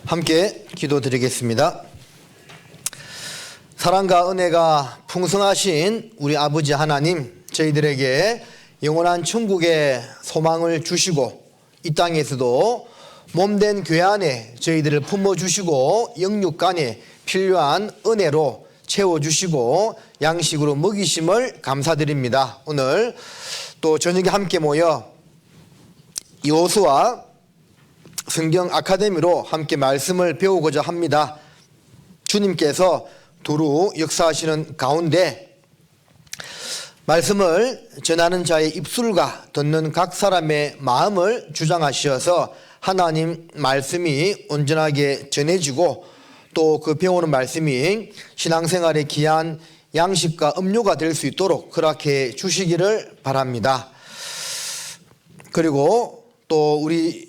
함께 기도드리겠습니다. 사랑과 은혜가 풍성하신 우리 아버지 하나님, 저희들에게 영원한 천국의 소망을 주시고 이 땅에서도 몸된 교회 안에 저희들을 품어주시고 영육간에 필요한 은혜로 채워주시고 양식으로 먹이심을 감사드립니다. 오늘 또 저녁에 함께 모여 여호수아 성경 아카데미로 함께 말씀을 배우고자 합니다. 주님께서 두루 역사하시는 가운데 말씀을 전하는 자의 입술과 듣는 각 사람의 마음을 주장하셔서 하나님 말씀이 온전하게 전해지고 또 그 배우는 말씀이 신앙생활의 귀한 양식과 음료가 될 수 있도록 허락해 주시기를 바랍니다. 그리고 또 우리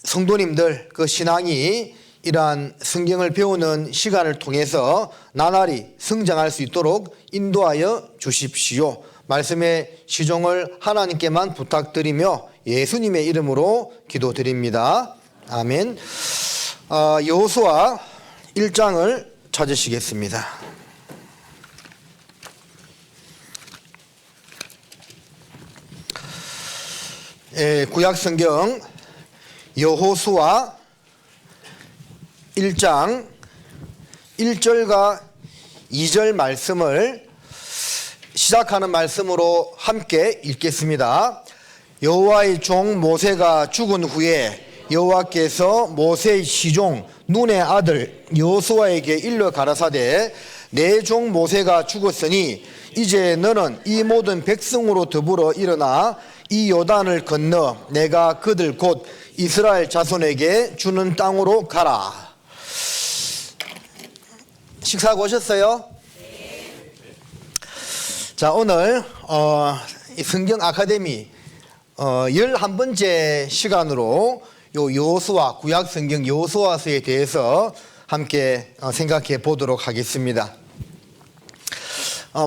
성도님들 그 신앙이 이러한 성경을 배우는 시간을 통해서 나날이 성장할 수 있도록 인도하여 주십시오. 말씀의 시종을 하나님께만 부탁드리며 예수님의 이름으로 기도드립니다. 아멘. 여호수아 1장을 찾으시겠습니다. 구약성경 여호수아 1장 1절과 2절 말씀을 시작하는 말씀으로 함께 읽겠습니다. 여호와의 종 모세가 죽은 후에 여호와께서 모세의 시종 눈의 아들 여호수아에게 일러 가라사대 내 종 모세가 죽었으니 이제 너는 이 모든 백성으로 더불어 일어나 이 요단을 건너 내가 그들 곧 이스라엘 자손에게 주는 땅으로 가라. 식사하고 오셨어요? 자, 오늘 이 성경 아카데미 11번째 시간으로 요 여호수아 구약 성경 여호수아서에 대해서 함께 생각해 보도록 하겠습니다.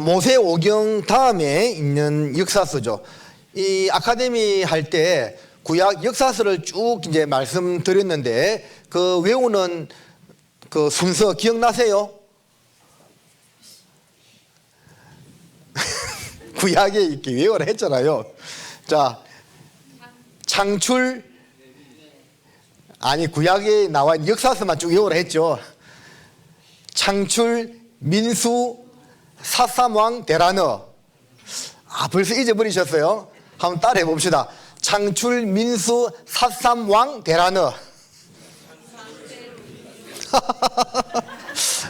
모세 오경 다음에 있는 역사서죠. 이 아카데미 할 때 구약 역사서를 쭉 이제 말씀드렸는데 그 외우는 그 순서 기억나세요? 구약에 이렇게 외우라 했잖아요. 자, 창출 아니 구약에 나와 있는 역사서만 쭉 외우라 했죠. 창출, 민수, 사삼왕, 대라너. 벌써 잊어버리셨어요? 한번 따라해 봅시다. 창출, 민수, 사삼왕, 대라너.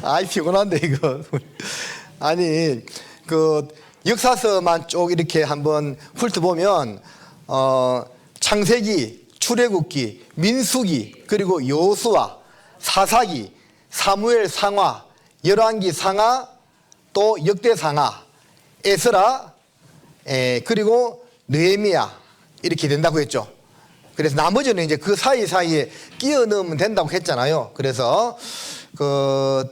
아이 피곤한데 이거. 아니 그 역사서만 쭉 이렇게 한번 훑어보면 창세기, 출애굽기, 민수기, 그리고 여호수아, 사사기, 사무엘 상하, 열왕기 상하, 또 역대 상하, 에스라, 그리고 느헤미야 이렇게 된다고 했죠. 그래서 나머지는 이제 그 사이사이에 끼워 넣으면 된다고 했잖아요. 그래서 그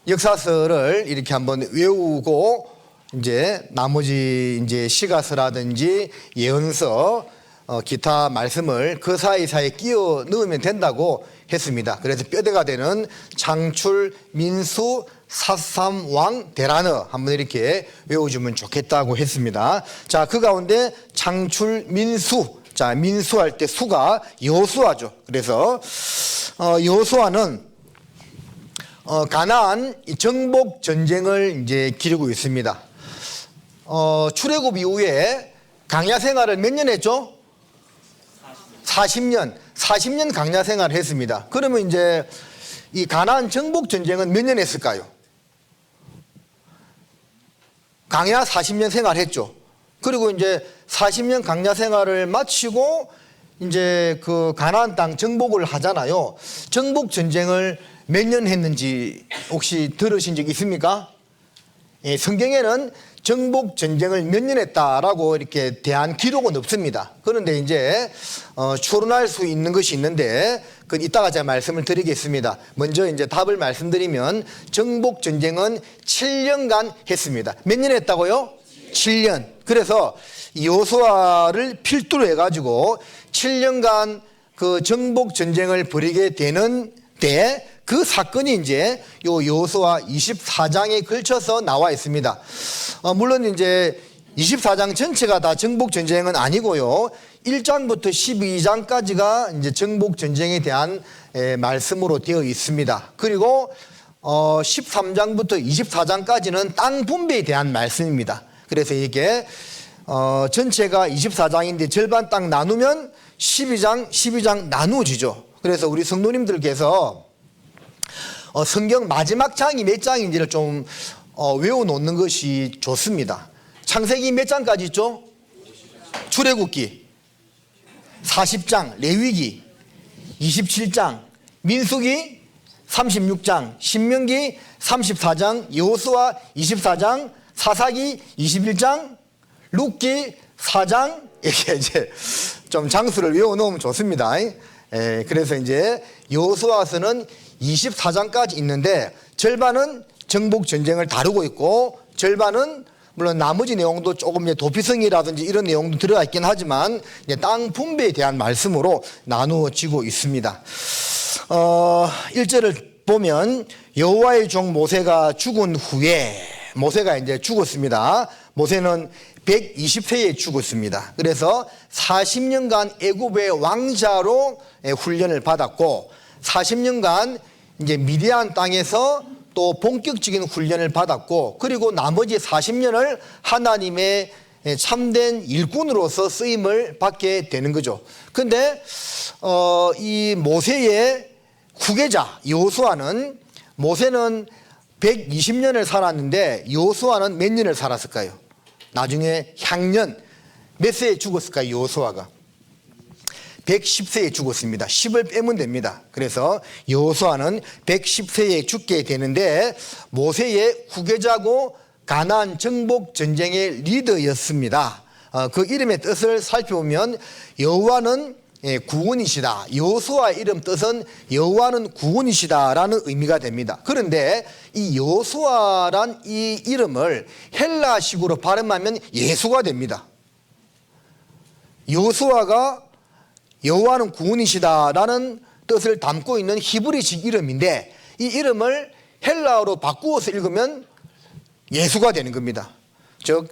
역사서를 이렇게 한번 외우고 이제 나머지 이제 시가서라든지 예언서 기타 말씀을 그 사이사이에 끼워 넣으면 된다고 했습니다. 그래서 뼈대가 되는 창출, 민수, 사삼왕, 대라너 한번 이렇게 외워주면 좋겠다고 했습니다. 자, 그 가운데 창출, 민수. 자, 민수할 때 수가 여호수아죠. 그래서 여호수아는 가나안 정복 전쟁을 이제 기르고 있습니다. 출애굽 이후에 강야 생활을 몇 년 했죠? 40년 강야 생활을 했습니다. 그러면 이제 이 가나안 정복 전쟁은 몇 년 했을까요? 강야 40년 생활했죠. 그리고 이제 40년 강야 생활을 마치고 이제 그 가나안 땅 정복을 하잖아요. 정복 전쟁을 몇 년 했는지 혹시 들으신 적 있습니까? 성경에는 정복 전쟁을 몇 년 했다라고 이렇게 대한 기록은 없습니다. 그런데 이제 추론할 수 있는 것이 있는데 그건 이따가 제가 말씀을 드리겠습니다. 먼저 이제 답을 말씀드리면 정복 전쟁은 7년간 했습니다. 몇 년 했다고요? 7년. 그래서 여호수아를 필두로 해가지고 7년간 그 정복 전쟁을 벌이게 되는 때 그 사건이 이제 요 여호수아 24장에 걸쳐서 나와 있습니다. 물론 이제 24장 전체가 다 정복 전쟁은 아니고요. 1장부터 12장까지가 이제 정복 전쟁에 대한 말씀으로 되어 있습니다. 그리고 13장부터 24장까지는 땅 분배에 대한 말씀입니다. 그래서 이게 전체가 24장인데 절반 딱 나누면 12장 나누어지죠. 그래서 우리 성도님들께서 성경 마지막 장이 몇 장인지를 좀 외워놓는 것이 좋습니다. 창세기 몇 장까지 있죠? 출애굽기 40장, 레위기 27장, 민수기 36장, 신명기 34장, 여호수아 24장, 사사기 21장, 룻기 4장. 이렇게 이제 좀 장수를 외워놓으면 좋습니다. 그래서 이제 여호수아서는 24장까지 있는데 절반은 정복 전쟁을 다루고 있고 절반은 물론 나머지 내용도 조금 이제 도피성이라든지 이런 내용도 들어가 있긴 하지만 이제 땅 분배에 대한 말씀으로 나누어지고 있습니다. 1절을 보면 여호와의 종 모세가 죽은 후에 모세가 이제 죽었습니다. 모세는 120세에 죽었습니다. 그래서 40년간 애굽의 왕자로 훈련을 받았고 40년간 이제 미디안 땅에서 또 본격적인 훈련을 받았고 그리고 나머지 40년을 하나님의 참된 일꾼으로서 쓰임을 받게 되는 거죠. 근데 이 모세의 후계자 여호수아는 모세는 120년을 살았는데 여호수아는 몇 년을 살았을까요? 나중에 향년 몇 세에 죽었을까요? 여호수아가 110세에 죽었습니다. 10을 빼면 됩니다. 그래서 여호수아는 110세에 죽게 되는데 모세의 후계자고 가나안 정복 전쟁의 리더였습니다. 그 이름의 뜻을 살펴보면 여호와는 구원이시다. 여호수아 이름 뜻은 여호와는 구원이시다라는 의미가 됩니다. 그런데 이 여호수아란 이 이름을 헬라식으로 발음하면 예수가 됩니다. 여호수아가 여호와는 구원이시다라는 뜻을 담고 있는 히브리식 이름인데 이 이름을 헬라어로 바꾸어서 읽으면 예수가 되는 겁니다. 즉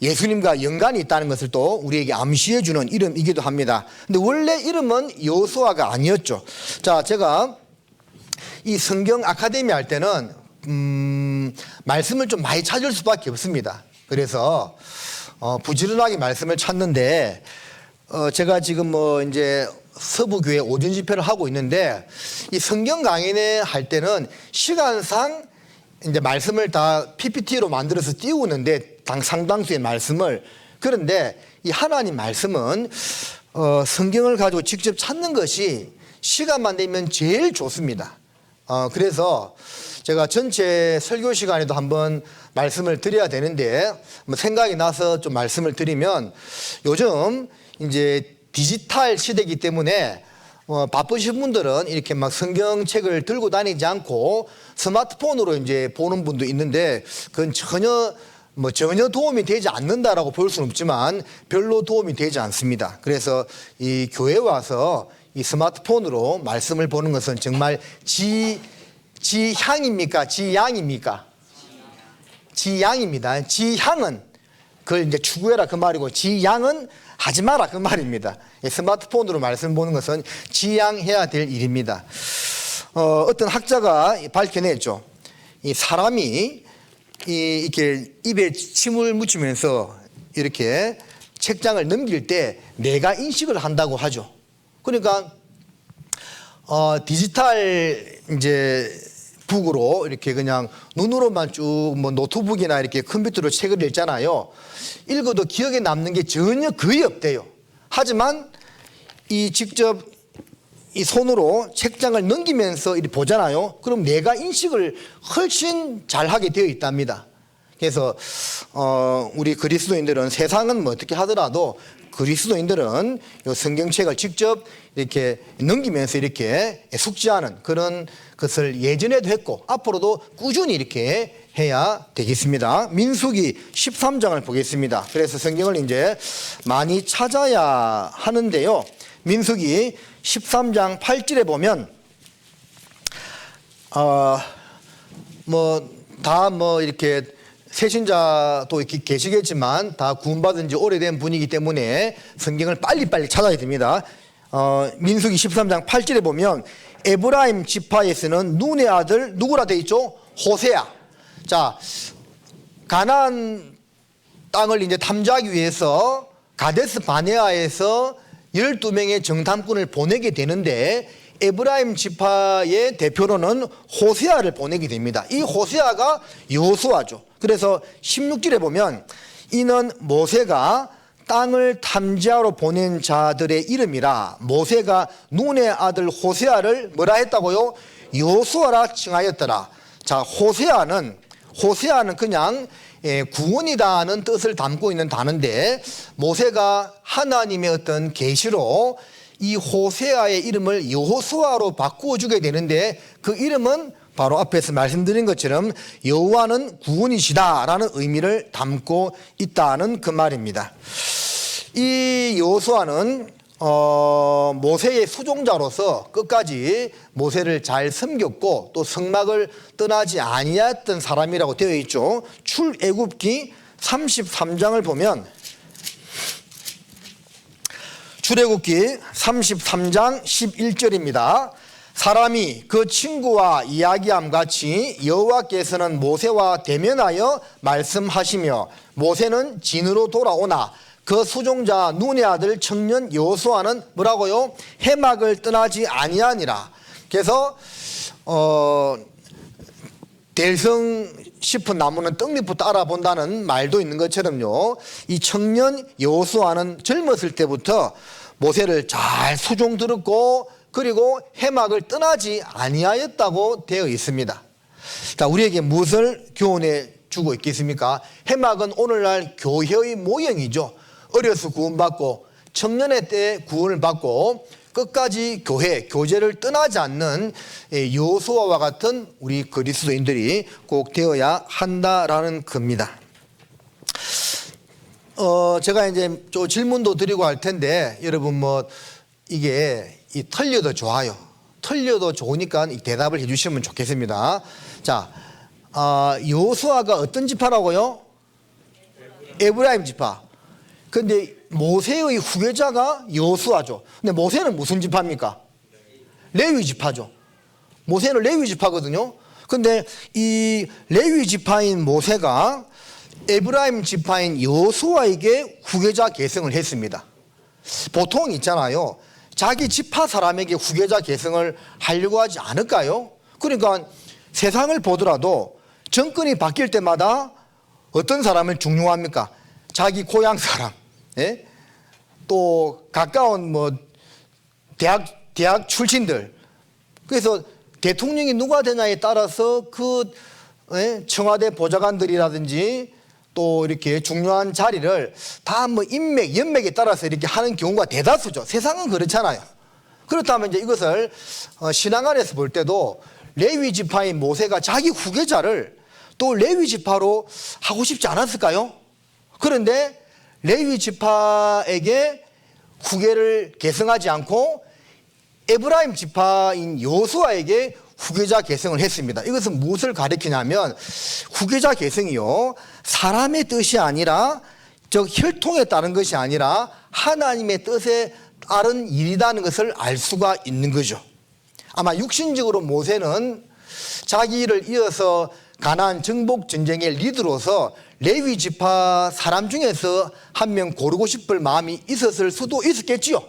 예수님과 연관이 있다는 것을 또 우리에게 암시해 주는 이름이기도 합니다. 근데 원래 이름은 여호수아가 아니었죠. 자, 제가 이 성경 아카데미 할 때는 말씀을 좀 많이 찾을 수밖에 없습니다. 그래서 부지런하게 말씀을 찾는데 제가 지금 이제 서부교회 오전 집회를 하고 있는데 이 성경 강의 할 때는 시간상 이제 말씀을 다 PPT로 만들어서 띄우는데 상당수의 말씀을 그런데 이 하나님 말씀은 성경을 가지고 직접 찾는 것이 시간만 되면 제일 좋습니다. 그래서 제가 전체 설교 시간에도 한번 말씀을 드려야 되는데 생각이 나서 좀 말씀을 드리면 요즘 이제 디지털 시대이기 때문에 바쁘신 분들은 이렇게 막 성경책을 들고 다니지 않고 스마트폰으로 이제 보는 분도 있는데 그건 전혀 도움이 되지 않는다라고 볼 수는 없지만 별로 도움이 되지 않습니다. 그래서 이 교회 와서 이 스마트폰으로 말씀을 보는 것은 정말 지향입니까? 지양입니까? 지양입니다. 지향은 그걸 이제 추구해라 그 말이고 지양은 하지 마라 그 말입니다. 스마트폰으로 말씀 보는 것은 지양해야 될 일입니다. 어떤 학자가 밝혀냈죠. 이 사람이 이렇게 입에 침을 묻히면서 이렇게 책장을 넘길 때 내가 인식을 한다고 하죠. 그러니까 디지털 이제 북으로 이렇게 그냥 눈으로만 쭉 노트북이나 이렇게 컴퓨터로 책을 읽잖아요. 읽어도 기억에 남는 게 전혀 거의 없대요. 하지만 이 직접 이 손으로 책장을 넘기면서 이렇게 보잖아요. 그럼 내가 인식을 훨씬 잘하게 되어 있답니다. 그래서 우리 그리스도인들은 세상은 뭐 어떻게 하더라도 그리스도인들은 이 성경책을 직접 이렇게 넘기면서 이렇게 숙지하는 그런 것을 예전에도 했고 앞으로도 꾸준히 이렇게 해야 되겠습니다. 민수기 13장을 보겠습니다. 그래서 성경을 이제 많이 찾아야 하는데요. 민수기 13장 8절에 보면 뭐 이렇게 새신자도 이렇게 계시겠지만 다 구원받은 지 오래된 분이기 때문에 성경을 빨리빨리 찾아야 됩니다. 민수기 13장 8절에 보면 에브라임 지파에서는 눈의 아들 누구라 돼 있죠? 호세아. 자, 가나안 땅을 이제 탐지하기 위해서 가데스 바네아에서 12명의 정탐꾼을 보내게 되는데 에브라임 지파의 대표로는 호세아를 보내게 됩니다. 이 호세아가 여호수아죠. 그래서 16절에 보면 이는 모세가 땅을 탐지하러 보낸 자들의 이름이라 모세가 눈의 아들 호세아를 뭐라 했다고요? 여호수아라 칭하였더라. 자, 호세아는 그냥 구원이다는 뜻을 담고 있는 단어인데 모세가 하나님의 어떤 계시로 이 호세아의 이름을 여호수아로 바꾸어 주게 되는데 그 이름은 바로 앞에서 말씀드린 것처럼 여호와는 구원이시다라는 의미를 담고 있다는 그 말입니다. 이 여호수아는 모세의 수종자로서 끝까지 모세를 잘 섬겼고 또 성막을 떠나지 아니했던 사람이라고 되어 있죠. 출애굽기 33장을 보면 출애굽기 33장 11절입니다. 사람이 그 친구와 이야기함 같이 여호와께서는 모세와 대면하여 말씀하시며 모세는 진으로 돌아오나 그 수종자 눈의 아들 청년 여호수아는 뭐라고요? 해막을 떠나지 아니하니라. 그래서 대성 싶은 나무는 떡잎부터 알아본다는 말도 있는 것처럼요. 이 청년 여호수아는 젊었을 때부터 모세를 잘 수종 들었고 그리고 해막을 떠나지 아니하였다고 되어 있습니다. 자, 우리에게 무엇을 교훈해 주고 있겠습니까? 해막은 오늘날 교회의 모형이죠. 어려서 구원받고 청년의 때 구원을 받고 끝까지 교제를 떠나지 않는 여호수아와 같은 우리 그리스도인들이 꼭 되어야 한다라는 겁니다. 제가 이제 좀 질문도 드리고 할 텐데 여러분 뭐 이게 털려도 좋아요. 털려도 좋으니까 이 대답을 해주시면 좋겠습니다. 자, 여호수아가 어떤 지파라고요? 에브라임 지파. 근데 모세의 후계자가 여호수아죠. 근데 모세는 무슨 지파입니까? 레위 지파죠. 모세는 레위 지파거든요. 근데 이 레위 지파인 모세가 에브라임 지파인 여호수아에게 후계자 계승을 했습니다. 보통 있잖아요. 자기 지파 사람에게 후계자 계승을 하려고 하지 않을까요? 그러니까 세상을 보더라도 정권이 바뀔 때마다 어떤 사람을 중용합니까? 자기 고향 사람, 예? 또 가까운 뭐 대학 출신들. 그래서 대통령이 누가 되냐에 따라서 그 청와대 보좌관들이라든지 또 이렇게 중요한 자리를 다 뭐 인맥, 연맥에 따라서 이렇게 하는 경우가 대다수죠. 세상은 그렇잖아요. 그렇다면 이제 이것을 신앙 안에서 볼 때도 레위 지파인 모세가 자기 후계자를 또 레위 지파로 하고 싶지 않았을까요? 그런데 레위 지파에게 후계를 계승하지 않고 에브라임 지파인 여호수아에게 후계자 계승을 했습니다. 이것은 무엇을 가리키냐면 후계자 계승이요, 사람의 뜻이 아니라 즉 혈통에 따른 것이 아니라 하나님의 뜻에 따른 일이라는 것을 알 수가 있는 거죠. 아마 육신적으로 모세는 자기 일을 이어서 가나안 정복 전쟁의 리더로서 레위 지파 사람 중에서 한 명 고르고 싶을 마음이 있었을 수도 있었겠지요.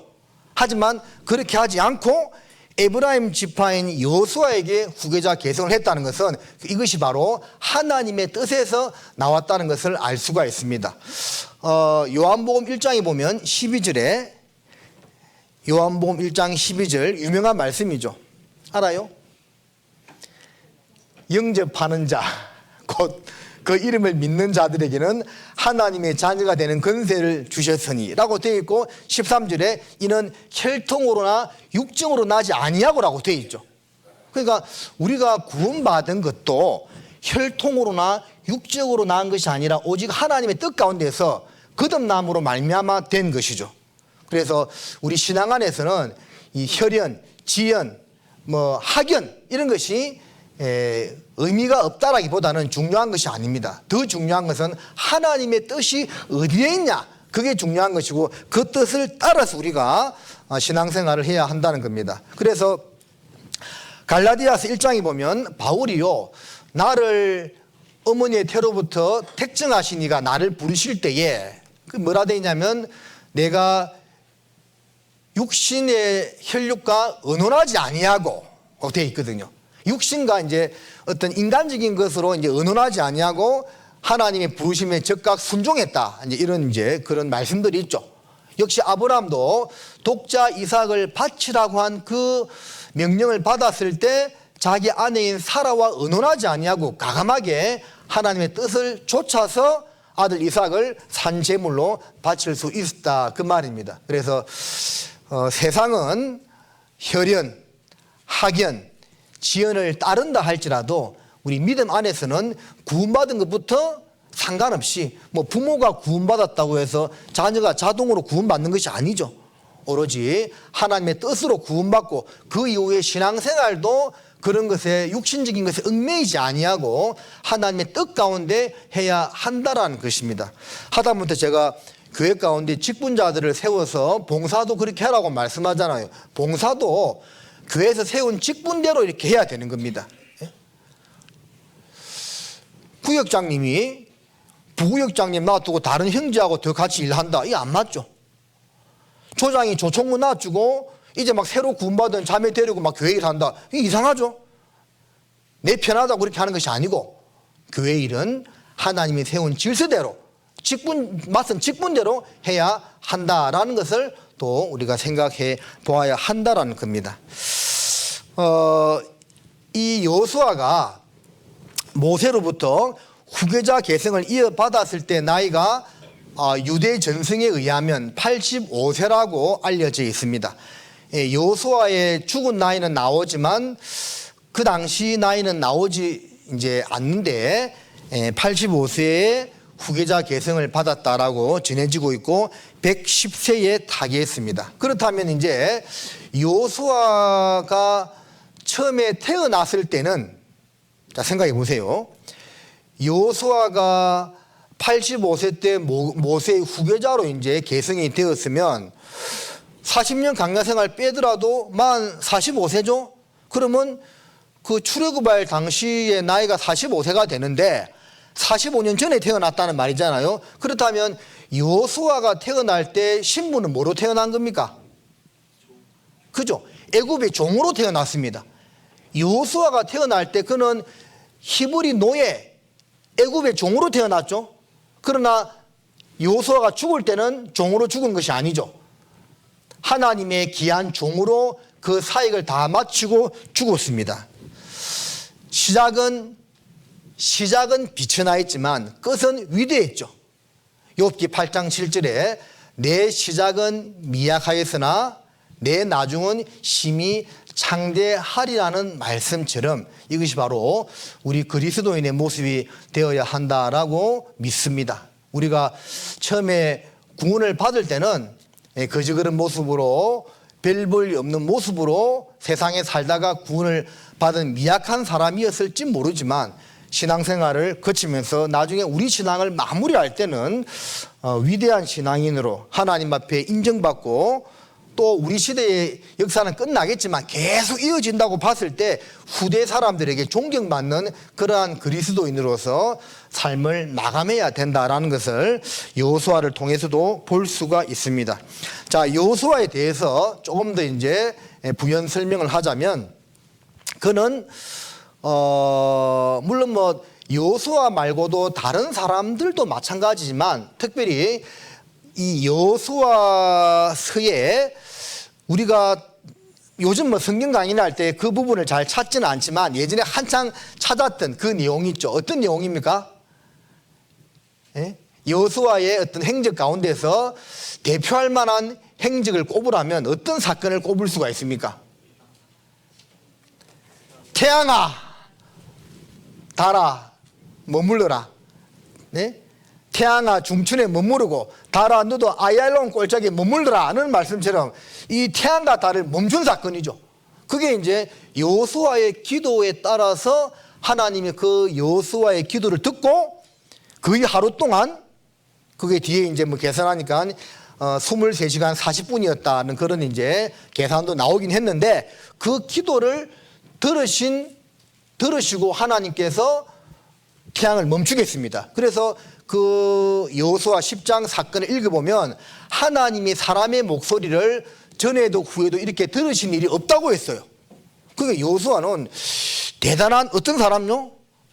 하지만 그렇게 하지 않고 에브라임 지파인 여호수아에게 후계자 계승을 했다는 것은 이것이 바로 하나님의 뜻에서 나왔다는 것을 알 수가 있습니다. 요한복음 1장에 보면 12절에 요한복음 1장 12절 유명한 말씀이죠. 알아요? 영접하는 자, 곧 그 이름을 믿는 자들에게는 하나님의 자녀가 되는 권세를 주셨으니 라고 되어 있고 13절에 이는 혈통으로나 육정으로 나지 아니하고라고 되어 있죠. 그러니까 우리가 구원받은 것도 혈통으로나 육정으로 난 것이 아니라 오직 하나님의 뜻 가운데서 거듭남으로 말미암아 된 것이죠. 그래서 우리 신앙 안에서는 이 혈연, 지연, 학연 이런 것이 의미가 없다라기보다는 중요한 것이 아닙니다. 더 중요한 것은 하나님의 뜻이 어디에 있냐, 그게 중요한 것이고 그 뜻을 따라서 우리가 신앙생활을 해야 한다는 겁니다. 그래서 갈라디아서 1장에 보면 바울이요, 나를 어머니의 태로부터 택정하시니가 나를 부르실 때에 그 뭐라 되어 있냐면 내가 육신의 혈육과 의논하지 아니하고 되어 있거든요. 육신과 이제 어떤 인간적인 것으로 이제 의논하지 아니하고 하나님의 부르심에 적각 순종했다. 이제 이런 이제 그런 말씀들이 있죠. 역시 아브라함도 독자 이삭을 바치라고 한 그 명령을 받았을 때 자기 아내인 사라와 의논하지 아니하고 과감하게 하나님의 뜻을 좇아서 아들 이삭을 산제물로 바칠 수 있었다, 그 말입니다. 그래서 세상은 혈연, 학연, 지연을 따른다 할지라도 우리 믿음 안에서는 구원받은 것부터 상관없이 뭐 부모가 구원받았다고 해서 자녀가 자동으로 구원받는 것이 아니죠. 오로지 하나님의 뜻으로 구원받고 그 이후에 신앙생활도 그런 것에 육신적인 것에 얽매이지 아니하고 하나님의 뜻 가운데 해야 한다라는 것입니다. 하다못해 제가 교회 가운데 직분자들을 세워서 봉사도 그렇게 하라고 말씀하잖아요. 봉사도 교회에서 세운 직분대로 이렇게 해야 되는 겁니다. 구역장님이 부구역장님 놔두고 다른 형제하고 더 같이 일한다, 이게 안 맞죠. 조장이 조총무 놔주고 이제 막 새로 구원받은 자매 데리고 막 교회 일한다, 이게 이상하죠. 내 편하다고 그렇게 하는 것이 아니고 교회 일은 하나님이 세운 질서대로 맡은 직분대로 해야 한다라는 것을 또 우리가 생각해 보아야 한다라는 겁니다. 이 여호수아가 모세로부터 후계자 계승을 이어받았을 때 나이가 유대 전승에 의하면 85세라고 알려져 있습니다. 여호수아의 죽은 나이는 나오지만 그 당시 나이는 나오지 이제 않는데 85세에 후계자 계승을 받았다라고 전해지고 있고 110세에 타계했습니다. 그렇다면 이제 여호수아가 처음에 태어났을 때는, 자 생각해 보세요. 여호수아가 85세 때 모세의 후계자로 이제 계승이 되었으면 40년 강야 생활 빼더라도 만 45세죠? 그러면 그 출애굽할 당시의 나이가 45세가 되는데 45년 전에 태어났다는 말이잖아요. 그렇다면 여호수아가 태어날 때 신부는 뭐로 태어난 겁니까? 그죠? 애굽의 종으로 태어났습니다. 여호수아가 태어날 때 그는 히브리 노예, 애굽의 종으로 태어났죠. 그러나 여호수아가 죽을 때는 종으로 죽은 것이 아니죠. 하나님의 귀한 종으로 그 사역을 다 마치고 죽었습니다. 시작은 비천하였지만 끝은 위대했죠. 욥기 8장 7절에 내 시작은 미약하였으나 내 나중은 심히 창대하리라는 말씀처럼 이것이 바로 우리 그리스도인의 모습이 되어야 한다라고 믿습니다. 우리가 처음에 구원을 받을 때는 거지 그런 모습으로 별 볼 없는 모습으로 세상에 살다가 구원을 받은 미약한 사람이었을지 모르지만 신앙생활을 거치면서 나중에 우리 신앙을 마무리할 때는 위대한 신앙인으로 하나님 앞에 인정받고 또 우리 시대의 역사는 끝나겠지만 계속 이어진다고 봤을 때 후대 사람들에게 존경받는 그러한 그리스도인으로서 삶을 마감해야 된다라는 것을 여호수아를 통해서도 볼 수가 있습니다. 자, 여호수아에 대해서 조금 더 이제 부연 설명을 하자면 그는 물론 뭐 여호수아 말고도 다른 사람들도 마찬가지지만 특별히 이 여호수아서에 우리가 요즘 뭐 성경 강의를 할 때 그 부분을 잘 찾지는 않지만 예전에 한창 찾았던 그 내용이 있죠. 어떤 내용입니까? 여호수아의 어떤 행적 가운데서 대표할 만한 행적을 꼽으라면 어떤 사건을 꼽을 수가 있습니까? 태양아 달아 머물러라. 네? 태양아 중춘에 머무르고 달아 너도 아얄론 골짜기에 머물러라 하는 말씀처럼 이 태양과 달을 멈춘 사건이죠. 그게 이제 여호수아의 기도에 따라서 하나님이 그 여호수아의 기도를 듣고 거의 하루 동안, 그게 뒤에 이제 뭐 계산하니까 23시간 40분이었다는 그런 이제 계산도 나오긴 했는데, 그 기도를 들으시고 하나님께서 태양을 멈추겠습니다. 그래서 그 여호수아 10장 사건을 읽어보면 하나님이 사람의 목소리를 전에도 후에도 이렇게 들으신 일이 없다고 했어요. 그게 여호수아는 대단한 어떤 사람요?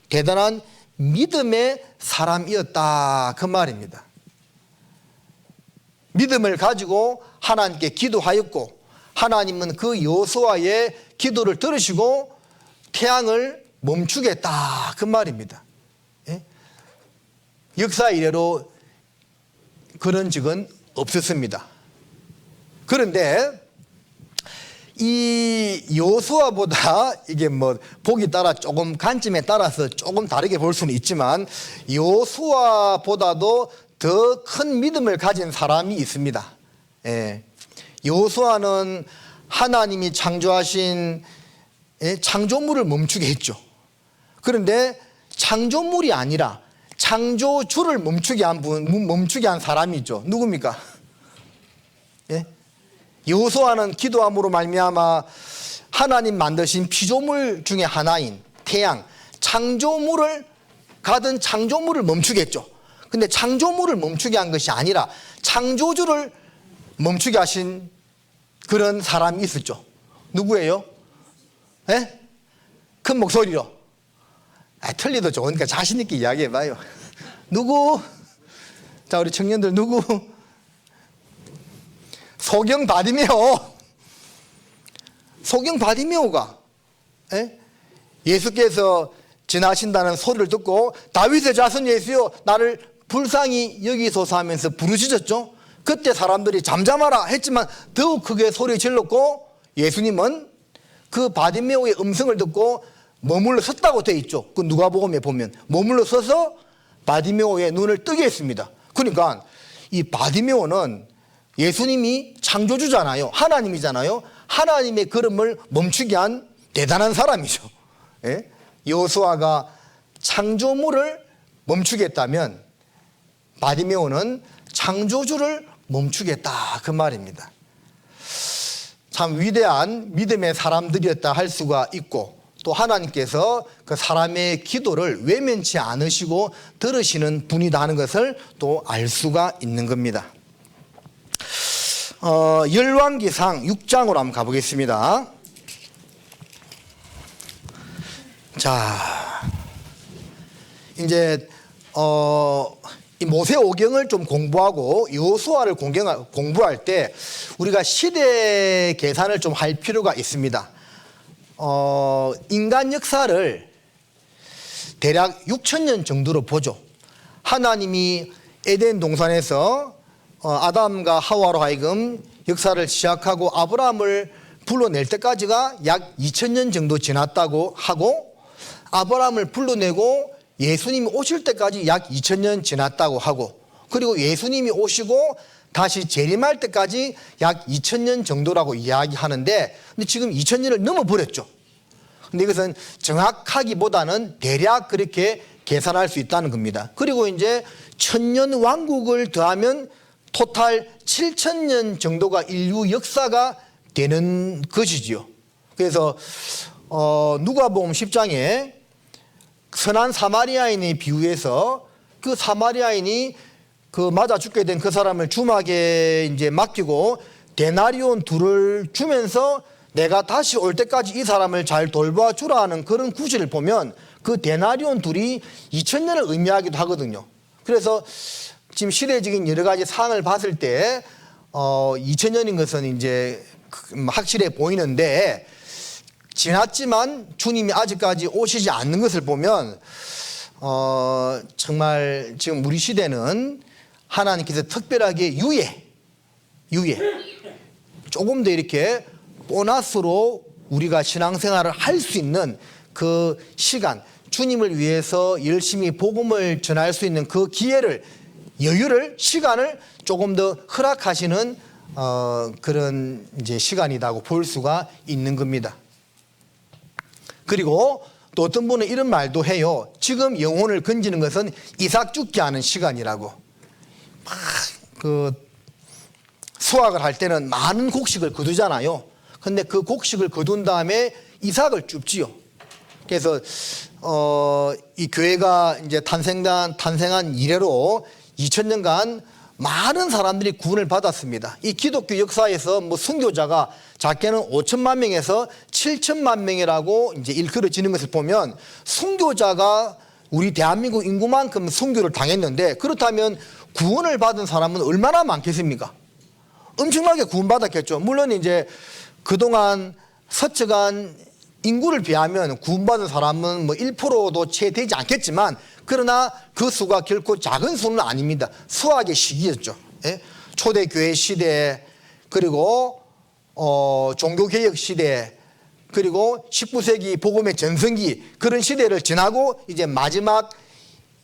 대단한 믿음의 사람이었다, 그 말입니다. 믿음을 가지고 하나님께 기도하였고, 하나님은 그 여호수아의 기도를 들으시고 태양을 멈추겠다, 그 말입니다. 예? 역사 이래로 그런 적은 없었습니다. 그런데 이 여호수아보다 이게 뭐 보기 따라 조금 관점에 따라서 조금 다르게 볼 수는 있지만, 여호수아보다도 더 큰 믿음을 가진 사람이 있습니다. 예. 여호수아는 하나님이 창조하신 창조물을 멈추게 했죠. 그런데 창조물이 아니라 창조주를 멈추게 한 사람이 있죠. 누굽니까? 예? 여호수아는 기도함으로 말미암아 하나님 만드신 피조물 중에 하나인 태양, 창조물을 가든 창조물을 멈추게 했죠. 근데 창조물을 멈추게 한 것이 아니라 창조주를 멈추게 하신 그런 사람이 있었죠. 누구예요? 예? 큰 목소리로. 틀리도 좋으니까 자신 있게 이야기해봐요. 누구? 자, 우리 청년들 누구? 소경 바디메오. 소경 바디메오가 예수께서 지나신다는 소리를 듣고 다윗의 자손 예수여 나를 불쌍히 여기소서 하면서 부르짖었죠. 그때 사람들이 잠잠하라 했지만 더욱 크게 소리 질렀고, 예수님은 그 바디메오의 음성을 듣고 머물러 섰다고 되어 있죠. 그 누가복음에 보면 머물러 서서 바디메오의 눈을 뜨게 했습니다. 그러니까 이 바디메오는 예수님이 창조주잖아요. 하나님이잖아요. 하나님의 걸음을 멈추게 한 대단한 사람이죠. 예? 여호수아가 창조물을 멈추겠다면 바디메오는 창조주를 멈추겠다, 그 말입니다. 참 위대한 믿음의 사람들이었다 할 수가 있고, 또 하나님께서 그 사람의 기도를 외면치 않으시고 들으시는 분이다 하는 것을 또 알 수가 있는 겁니다. 열왕기상 6장으로 한번 가보겠습니다. 자, 이제 이 모세오경을 좀 공부하고 여호수아를 공부할 때 우리가 시대 계산을 좀 할 필요가 있습니다. 인간 역사를 대략 6,000년 정도로 보죠. 하나님이 에덴 동산에서 아담과 하와로 하여금 역사를 시작하고 아브라함을 불러낼 때까지가 약 2,000년 정도 지났다고 하고, 아브라함을 불러내고 예수님이 오실 때까지 약 2,000년 지났다고 하고, 그리고 예수님이 오시고 다시 재림할 때까지 약 2,000년 정도라고 이야기하는데, 근데 지금 2,000년을 넘어버렸죠. 근데 이것은 정확하기보다는 대략 그렇게 계산할 수 있다는 겁니다. 그리고 이제 1,000년 왕국을 더하면 토탈 7,000년 정도가 인류 역사가 되는 것이지요. 그래서 누가복음 10장에 선한 사마리아인의 비유에서 그 사마리아인이 그 맞아 죽게 된 그 사람을 주막에 이제 맡기고 데나리온 둘을 주면서 내가 다시 올 때까지 이 사람을 잘 돌봐주라 하는 그런 구절을 보면 그 데나리온 둘이 2,000년을 의미하기도 하거든요. 그래서 지금 시대적인 여러 가지 사항을 봤을 때 2,000년인 것은 이제 확실해 보이는데, 지났지만 주님이 아직까지 오시지 않는 것을 보면 정말 지금 우리 시대는 하나님께서 특별하게 유예 조금 더 이렇게 보너스로 우리가 신앙생활을 할 수 있는 그 시간, 주님을 위해서 열심히 복음을 전할 수 있는 그 기회를, 여유를, 시간을 조금 더 허락하시는 그런 이제 시간이라고 볼 수가 있는 겁니다. 그리고 또 어떤 분은 이런 말도 해요. 지금 영혼을 건지는 것은 이삭 죽게 하는 시간이라고. 막 수확을 할 때는 많은 곡식을 거두잖아요. 근데 그 곡식을 거둔 다음에 이삭을 줍지요. 그래서 이 교회가 이제 탄생한 이래로 2000년간 많은 사람들이 구원을 받았습니다. 이 기독교 역사에서 뭐 순교자가 작게는 5천만 명에서 7천만 명이라고 이제 일컬어지는 것을 보면 순교자가 우리 대한민국 인구만큼 순교를 당했는데, 그렇다면 구원을 받은 사람은 얼마나 많겠습니까? 엄청나게 구원받았겠죠. 물론 이제 그동안 서쳐간 인구를 비하면 구원받은 사람은 뭐 1%도 채 되지 않겠지만, 그러나 그 수가 결코 작은 수는 아닙니다. 수학의 시기였죠. 예? 초대교회 시대, 그리고 종교개혁 시대, 그리고 19세기 복음의 전성기, 그런 시대를 지나고 이제 마지막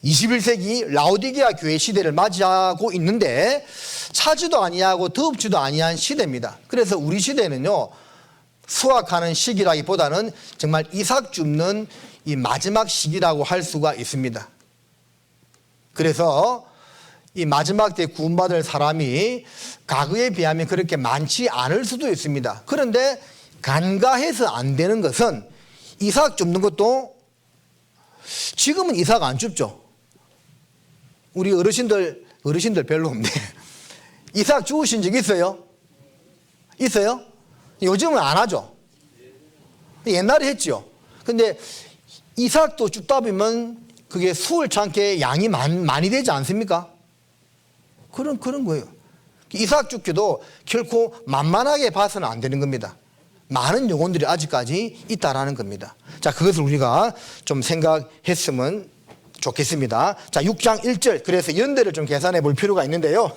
21세기 라오디게아 교회 시대를 맞이하고 있는데, 차지도 아니하고 덥지도 아니한 시대입니다. 그래서 우리 시대는요, 수확하는 시기라기보다는 정말 이삭 줍는 이 마지막 시기라고 할 수가 있습니다. 그래서 이 마지막 때 구원받을 사람이 과거에 비하면 그렇게 많지 않을 수도 있습니다. 그런데 간과해서 안 되는 것은, 이삭 줍는 것도 지금은 이삭 안 줍죠. 우리 어르신들 별로 없네. 이삭 주우신 적 있어요? 있어요? 요즘은 안 하죠. 옛날에 했죠. 근데 이삭도 줍다 보면 그게 수월찮게 양이 많이 되지 않습니까? 그런 거예요. 이삭 줍기도 결코 만만하게 봐서는 안 되는 겁니다. 많은 영혼들이 아직까지 있다라는 겁니다. 자, 그것을 우리가 좀 생각했으면 좋겠습니다. 자, 6장 1절. 그래서 연대를 좀 계산해 볼 필요가 있는데요.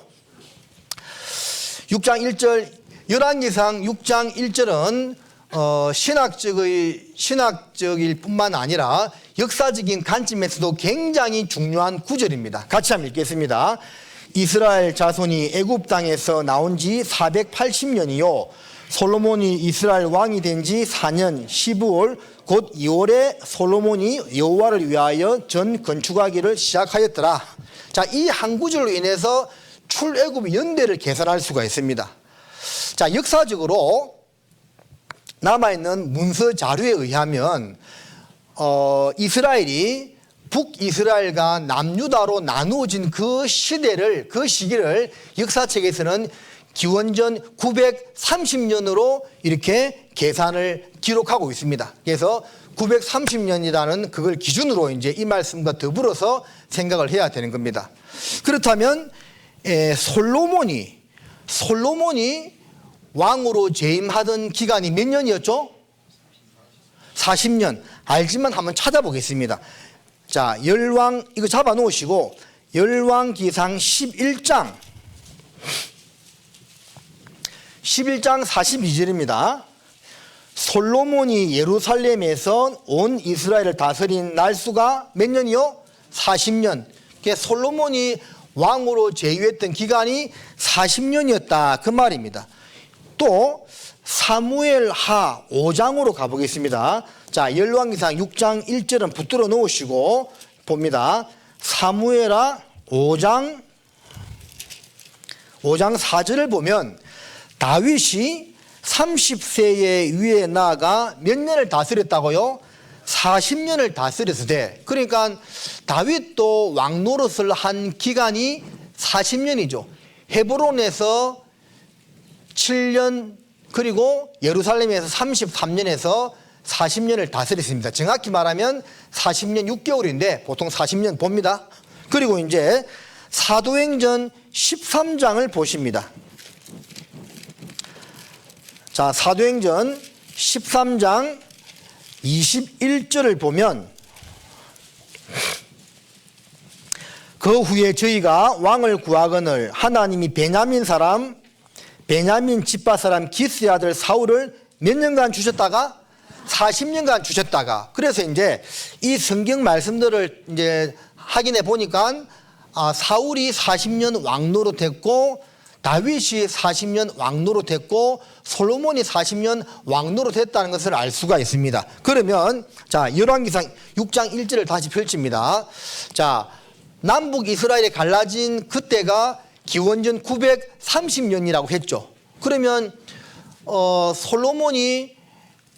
6장 1절, 열왕기상 6장 1절은 신학적일 뿐만 아니라 역사적인 관점에서도 굉장히 중요한 구절입니다. 같이 한번 읽겠습니다. 이스라엘 자손이 애굽 땅에서 나온 지 480년이요 솔로몬이 이스라엘 왕이 된 지 4년 12월 곧 2월에 솔로몬이 여호와를 위하여 전 건축하기를 시작하였더라. 자, 이 한 구절로 인해서 출애굽 연대를 계산할 수가 있습니다. 자, 역사적으로 남아있는 문서 자료에 의하면 이스라엘이 북이스라엘과 남유다로 나누어진 그 시기를 역사책에서는 기원전 930년으로 이렇게 계산을 기록하고 있습니다. 그래서 930년이라는 그걸 기준으로 이제 이 말씀과 더불어서 생각을 해야 되는 겁니다. 그렇다면 솔로몬이 왕으로 재임하던 기간이 몇 년이었죠? 40년. 알지만 한번 찾아보겠습니다. 자, 열왕 이거 잡아 놓으시고 열왕기상 11장 42절입니다. 솔로몬이 예루살렘에서 온 이스라엘을 다스린 날수가 몇 년이요? 40년. 솔로몬이 왕으로 재위했던 기간이 40년이었다 그 말입니다. 또 사무엘하 5장으로 가보겠습니다. 자, 열왕기상 6장 1절은 붙들어 놓으시고 봅니다. 사무엘하 5장 4절을 보면 다윗이 30세의 위에 나아가 몇 년을 다스렸다고요? 40년을 다스렸으되, 그러니까 다윗도 왕 노릇을 한 기간이 40년이죠. 헤브론에서 7년, 그리고 예루살렘에서 33년에서 40년을 다스렸습니다. 정확히 말하면 40년 6개월인데 보통 40년 봅니다. 그리고 이제 사도행전 13장을 보십니다. 자, 사도행전 13장 21절을 보면 그 후에 저희가 왕을 구하거늘 하나님이 베냐민 집바 사람 기스의 아들 사울을 몇 년간 주셨다가 40년간 주셨다가. 그래서 이제 이 성경 말씀들을 이제 확인해 보니까 사울이 40년 왕 노릇했고 다윗이 40년 왕 노릇했고 솔로몬이 40년 왕 노릇했다는 것을 알 수가 있습니다. 그러면 자, 열왕기상 6장 1절을 다시 펼칩니다. 자, 남북 이스라엘이 갈라진 그때가 기원전 930년이라고 했죠. 그러면 솔로몬이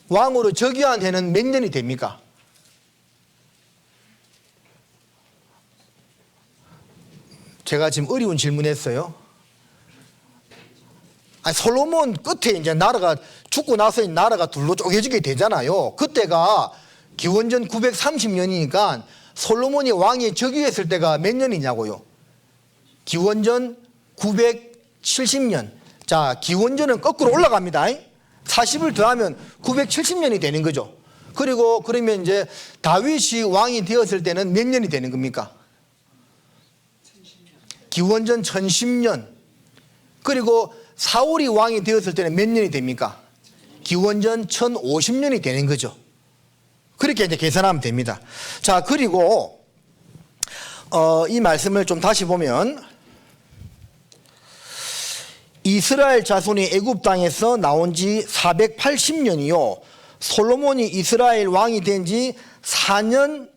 왕으로 즉위한 해는 몇 년이 됩니까? 제가 지금 어려운 질문했어요. 아니, 솔로몬 끝에 이제 나라가 죽고 나서 나라가 둘로 쪼개지게 되잖아요. 그때가 기원전 930년이니까 솔로몬이 왕이 즉위했을 때가 몇 년이냐고요? 기원전 970년. 자, 기원전은 거꾸로 올라갑니다. 40을 더하면 970년이 되는 거죠. 그리고 그러면 이제 다윗이 왕이 되었을 때는 몇 년이 되는 겁니까? 기원전 1010년. 그리고 사울이 왕이 되었을 때는 몇 년이 됩니까? 기원전 1050년이 되는 거죠. 그렇게 이제 계산하면 됩니다. 자, 그리고 이 말씀을 좀 다시 보면 이스라엘 자손이 애굽 땅에서 나온 지 480년이요. 솔로몬이 이스라엘 왕이 된 지 4년에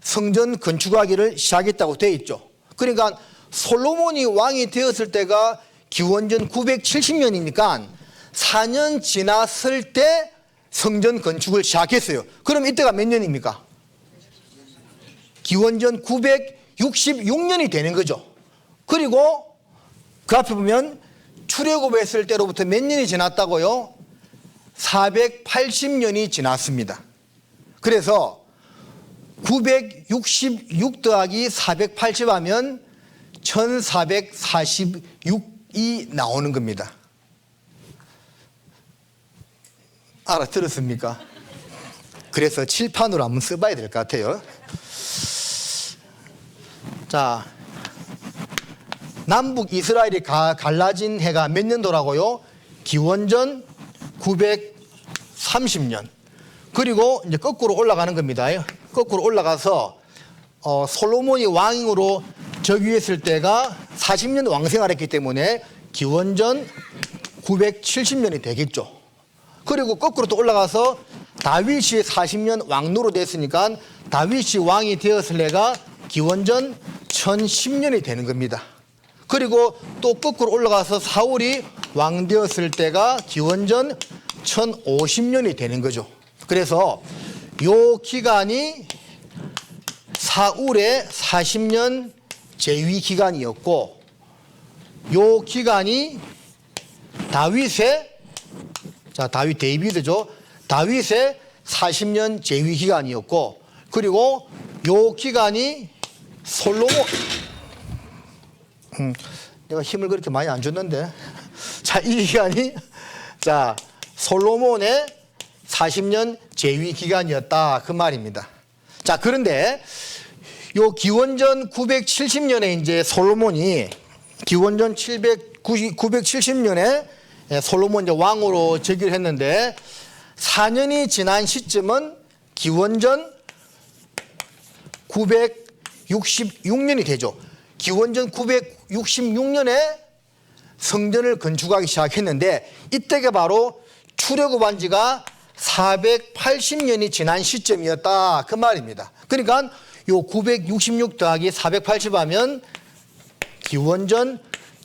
성전 건축하기를 시작했다고 되어 있죠. 그러니까 솔로몬이 왕이 되었을 때가 기원전 970년이니까 4년 지났을 때 성전 건축을 시작했어요. 그럼 이때가 몇 년입니까? 기원전 966년이 되는 거죠. 그리고 그 앞에 보면 출애굽했을 때로부터 몇 년이 지났다고요? 480년이 지났습니다. 그래서 966 더하기 480 하면 1446이 나오는 겁니다. 알아들었습니까? 그래서 칠판으로 한번 써봐야 될 것 같아요. 자, 남북 이스라엘이 갈라진 해가 몇 년도라고요? 기원전 930년. 그리고 이제 거꾸로 올라가는 겁니다. 거꾸로 올라가서 솔로몬이 왕으로 즉위했을 때가 40년 왕생활했기 때문에 기원전 970년이 되겠죠. 그리고 거꾸로 또 올라가서 다윗이 40년 왕노로 됐으니까 다윗이 왕이 되었을 해가 기원전 1010년이 되는 겁니다. 그리고 또 거꾸로 올라가서 사울이 왕 되었을 때가 기원전 1050년이 되는 거죠. 그래서 요 기간이 사울의 40년 재위 기간이었고 요 기간이 다윗의 다윗 데이비드죠. 다윗의 40년 재위 기간이었고 그리고 요 기간이 솔로몬 내가 힘을 그렇게 많이 안 줬는데 자, 이 기간이 솔로몬의 40년 재위 기간이었다 그 말입니다. 자, 그런데 요 기원전 970년에 이제 솔로몬이 기원전 970년에 솔로몬 이제 왕으로 즉위를 했는데 4년이 지난 시점은 기원전 966년이 되죠. 기원전 966년에 성전을 건축하기 시작했는데 이때가 바로 출애굽한 지가 480년이 지난 시점이었다 그 말입니다. 그러니까 요 966 더하기 480 하면 기원전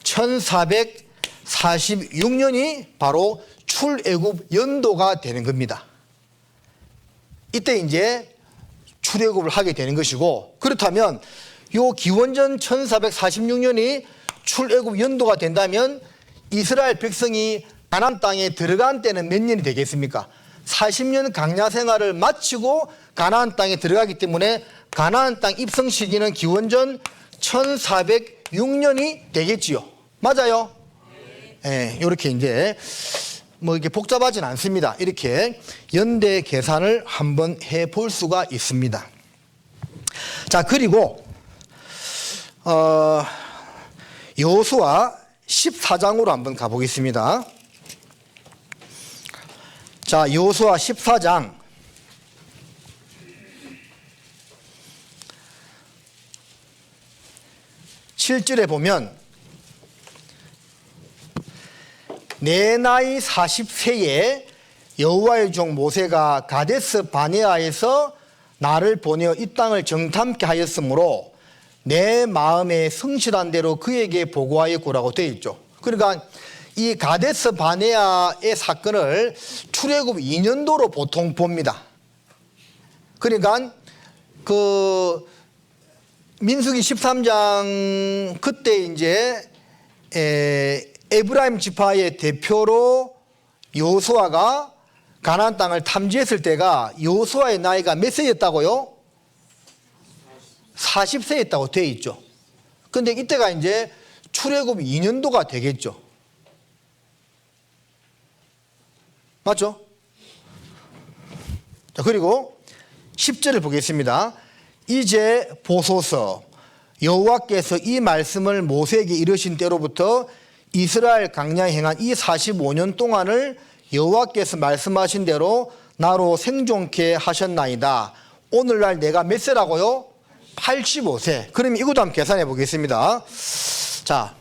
1446년이 바로 출애굽 연도가 되는 겁니다. 이때 이제 출애굽을 하게 되는 것이고 그렇다면 요 기원전 1446년이 출애굽 연도가 된다면 이스라엘 백성이 가나안 땅에 들어간 때는 몇 년이 되겠습니까? 40년 광야 생활을 마치고 가나안 땅에 들어가기 때문에 가나안 땅 입성 시기는 기원전 1406년이 되겠지요. 맞아요? 네, 이렇게 이제 뭐 이렇게 복잡하진 않습니다. 이렇게 연대 계산을 한번 해볼 수가 있습니다. 자, 그리고 여호수아 14장으로 한번 가보겠습니다. 자, 여호수아 14장 7절에 보면 내 나이 40세에 여호와의 종 모세가 가데스 바네아에서 나를 보내어 이 땅을 정탐케 하였으므로 내 마음에 성실한 대로 그에게 보고하였구라고 되어 있죠. 그러니까 이 가데스 바네아의 사건을 출애굽 2년도로 보통 봅니다. 그러니까 그 민수기 13장 그때 이제 에브라임 지파의 대표로 여호수아가 가나안 땅을 탐지했을 때가 여호수아의 나이가 몇 세였다고요? 40세였다고 되어 있죠. 근데 이때가 이제 출애굽 2년도가 되겠죠. 맞죠? 자, 그리고 10절을 보겠습니다. 이제 보소서 여호와께서 이 말씀을 모세에게 이르신 때로부터 이스라엘 광야에 행한 이 45년 동안을 여호와께서 말씀하신 대로 나로 생존케 하셨나이다. 오늘날 내가 몇 세라고요? 85세. 그러면 이것도 한번 계산해 보겠습니다. 자,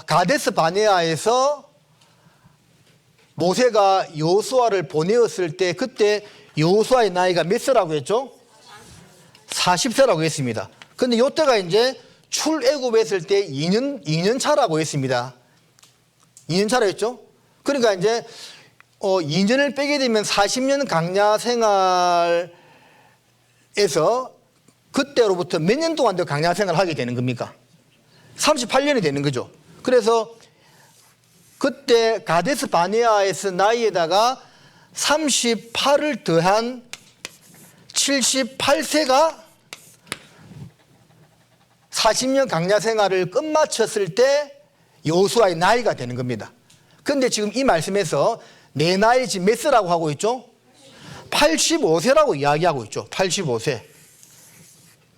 가데스 바네아에서 모세가 여호수아를 보내었을 때 그때 여호수아의 나이가 몇 세라고 했죠? 40세라고 했습니다. 근데 이때가 이제 출애굽했을 때 2년 차라고 했습니다. 2년 차라 했죠? 그러니까 이제 2년을 빼게 되면 40년 광야 생활에서 그때로부터 몇 년 동안 더 광야 생활을 하게 되는 겁니까? 38년이 되는 거죠. 그래서 그때 가데스 바네아에서 나이에다가 38을 더한 78세가 40년 광야 생활을 끝마쳤을 때 여호수아의 나이가 되는 겁니다. 그런데 지금 이 말씀에서 내 나이 지금 몇 세라고 하고 있죠? 85세라고 이야기하고 있죠. 85세.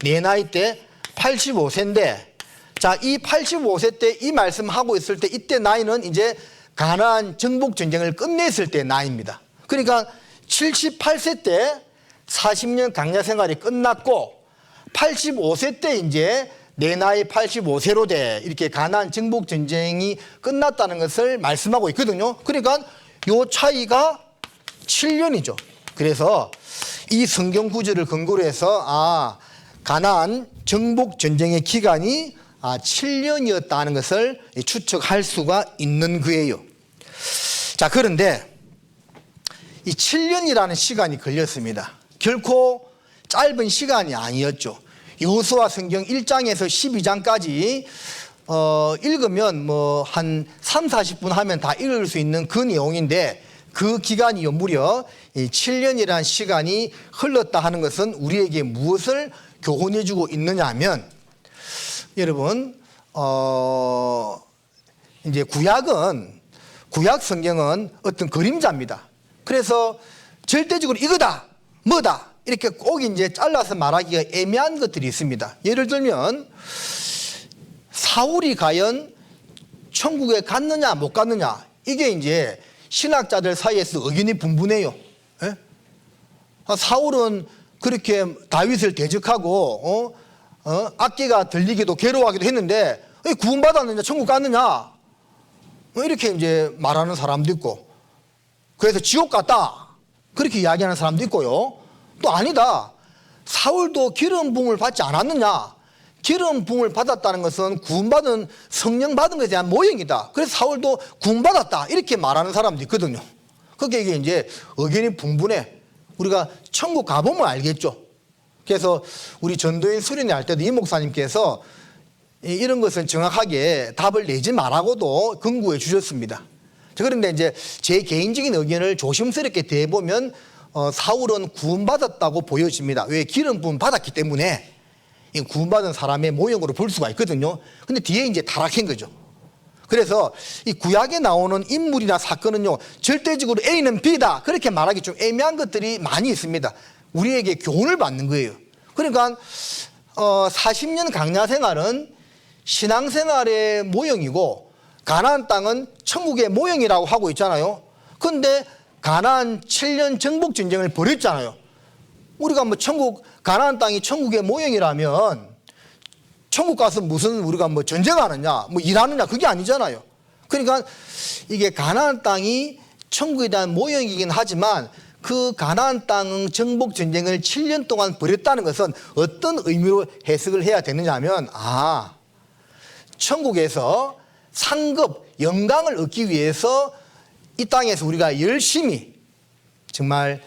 내 나이 때 85세인데 자, 이 85세 때 이 말씀하고 있을 때 이때 나이는 이제 가나안 정복 전쟁을 끝냈을 때 나이입니다. 그러니까 78세 때 40년 광야 생활이 끝났고 85세 때 이제 내 나이 85세로 돼 이렇게 가나안 정복 전쟁이 끝났다는 것을 말씀하고 있거든요. 그러니까 요 차이가 7년이죠. 그래서 이 성경 구절을 근거로 해서 가나안 정복 전쟁의 기간이 7년이었다는 것을 추측할 수가 있는 거예요. 자, 그런데 이 7년이라는 시간이 걸렸습니다. 결코 짧은 시간이 아니었죠. 여호수아 성경 1장에서 12장까지 읽으면 뭐 한 3, 40분 하면 다 읽을 수 있는 그 내용인데 그 기간이 무려 7년이라는 시간이 흘렀다 하는 것은 우리에게 무엇을 교훈해 주고 있느냐 하면 여러분 이제 구약 성경은 어떤 그림자입니다. 그래서 절대적으로 이거다 뭐다 이렇게 꼭 이제 잘라서 말하기가 애매한 것들이 있습니다. 예를 들면 사울이 과연 천국에 갔느냐 못 갔느냐 이게 이제 신학자들 사이에서 의견이 분분해요. 예? 사울은 그렇게 다윗을 대적하고 악기가 들리기도 괴로워하기도 했는데 구원받았느냐 천국 갔느냐 이렇게 이제 말하는 사람도 있고 그래서 지옥 갔다 그렇게 이야기하는 사람도 있고요. 또 아니다 사울도 기름 부음을 받지 않았느냐 기름 부음을 받았다는 것은 구원받은 성령 받은 것에 대한 모형이다. 그래서 사울도 구원받았다 이렇게 말하는 사람도 있거든요. 그게 이게 이제 의견이 분분해. 우리가 천국 가보면 알겠죠. 그래서 우리 전도인 수련회 할 때도 이 목사님께서 이런 것은 정확하게 답을 내지 말라고도 권고해 주셨습니다. 그런데 이제 제 개인적인 의견을 조심스럽게 대보면 사울은 구원받았다고 보여집니다. 왜? 기름 부음 받았기 때문에 구원받은 사람의 모형으로 볼 수가 있거든요. 근데 뒤에 이제 타락한 거죠. 그래서 이 구약에 나오는 인물이나 사건은요 절대적으로 A는 B다 그렇게 말하기 좀 애매한 것들이 많이 있습니다. 우리에게 교훈을 받는 거예요. 그러니까 40년 광야 생활은 신앙생활의 모형이고 가나안 땅은 천국의 모형이라고 하고 있잖아요. 그런데 가나안 7년 정복 전쟁을 벌였잖아요. 우리가 뭐 가나안 땅이 천국의 모형이라면 천국 가서 무슨 우리가 뭐 전쟁하느냐 뭐 일하느냐 그게 아니잖아요. 그러니까 이게 가나안 땅이 천국에 대한 모형이긴 하지만 그 가나안 땅 정복 전쟁을 7년 동안 벌였다는 것은 어떤 의미로 해석을 해야 되느냐 하면 천국에서 상급, 영광을 얻기 위해서 이 땅에서 우리가 열심히 정말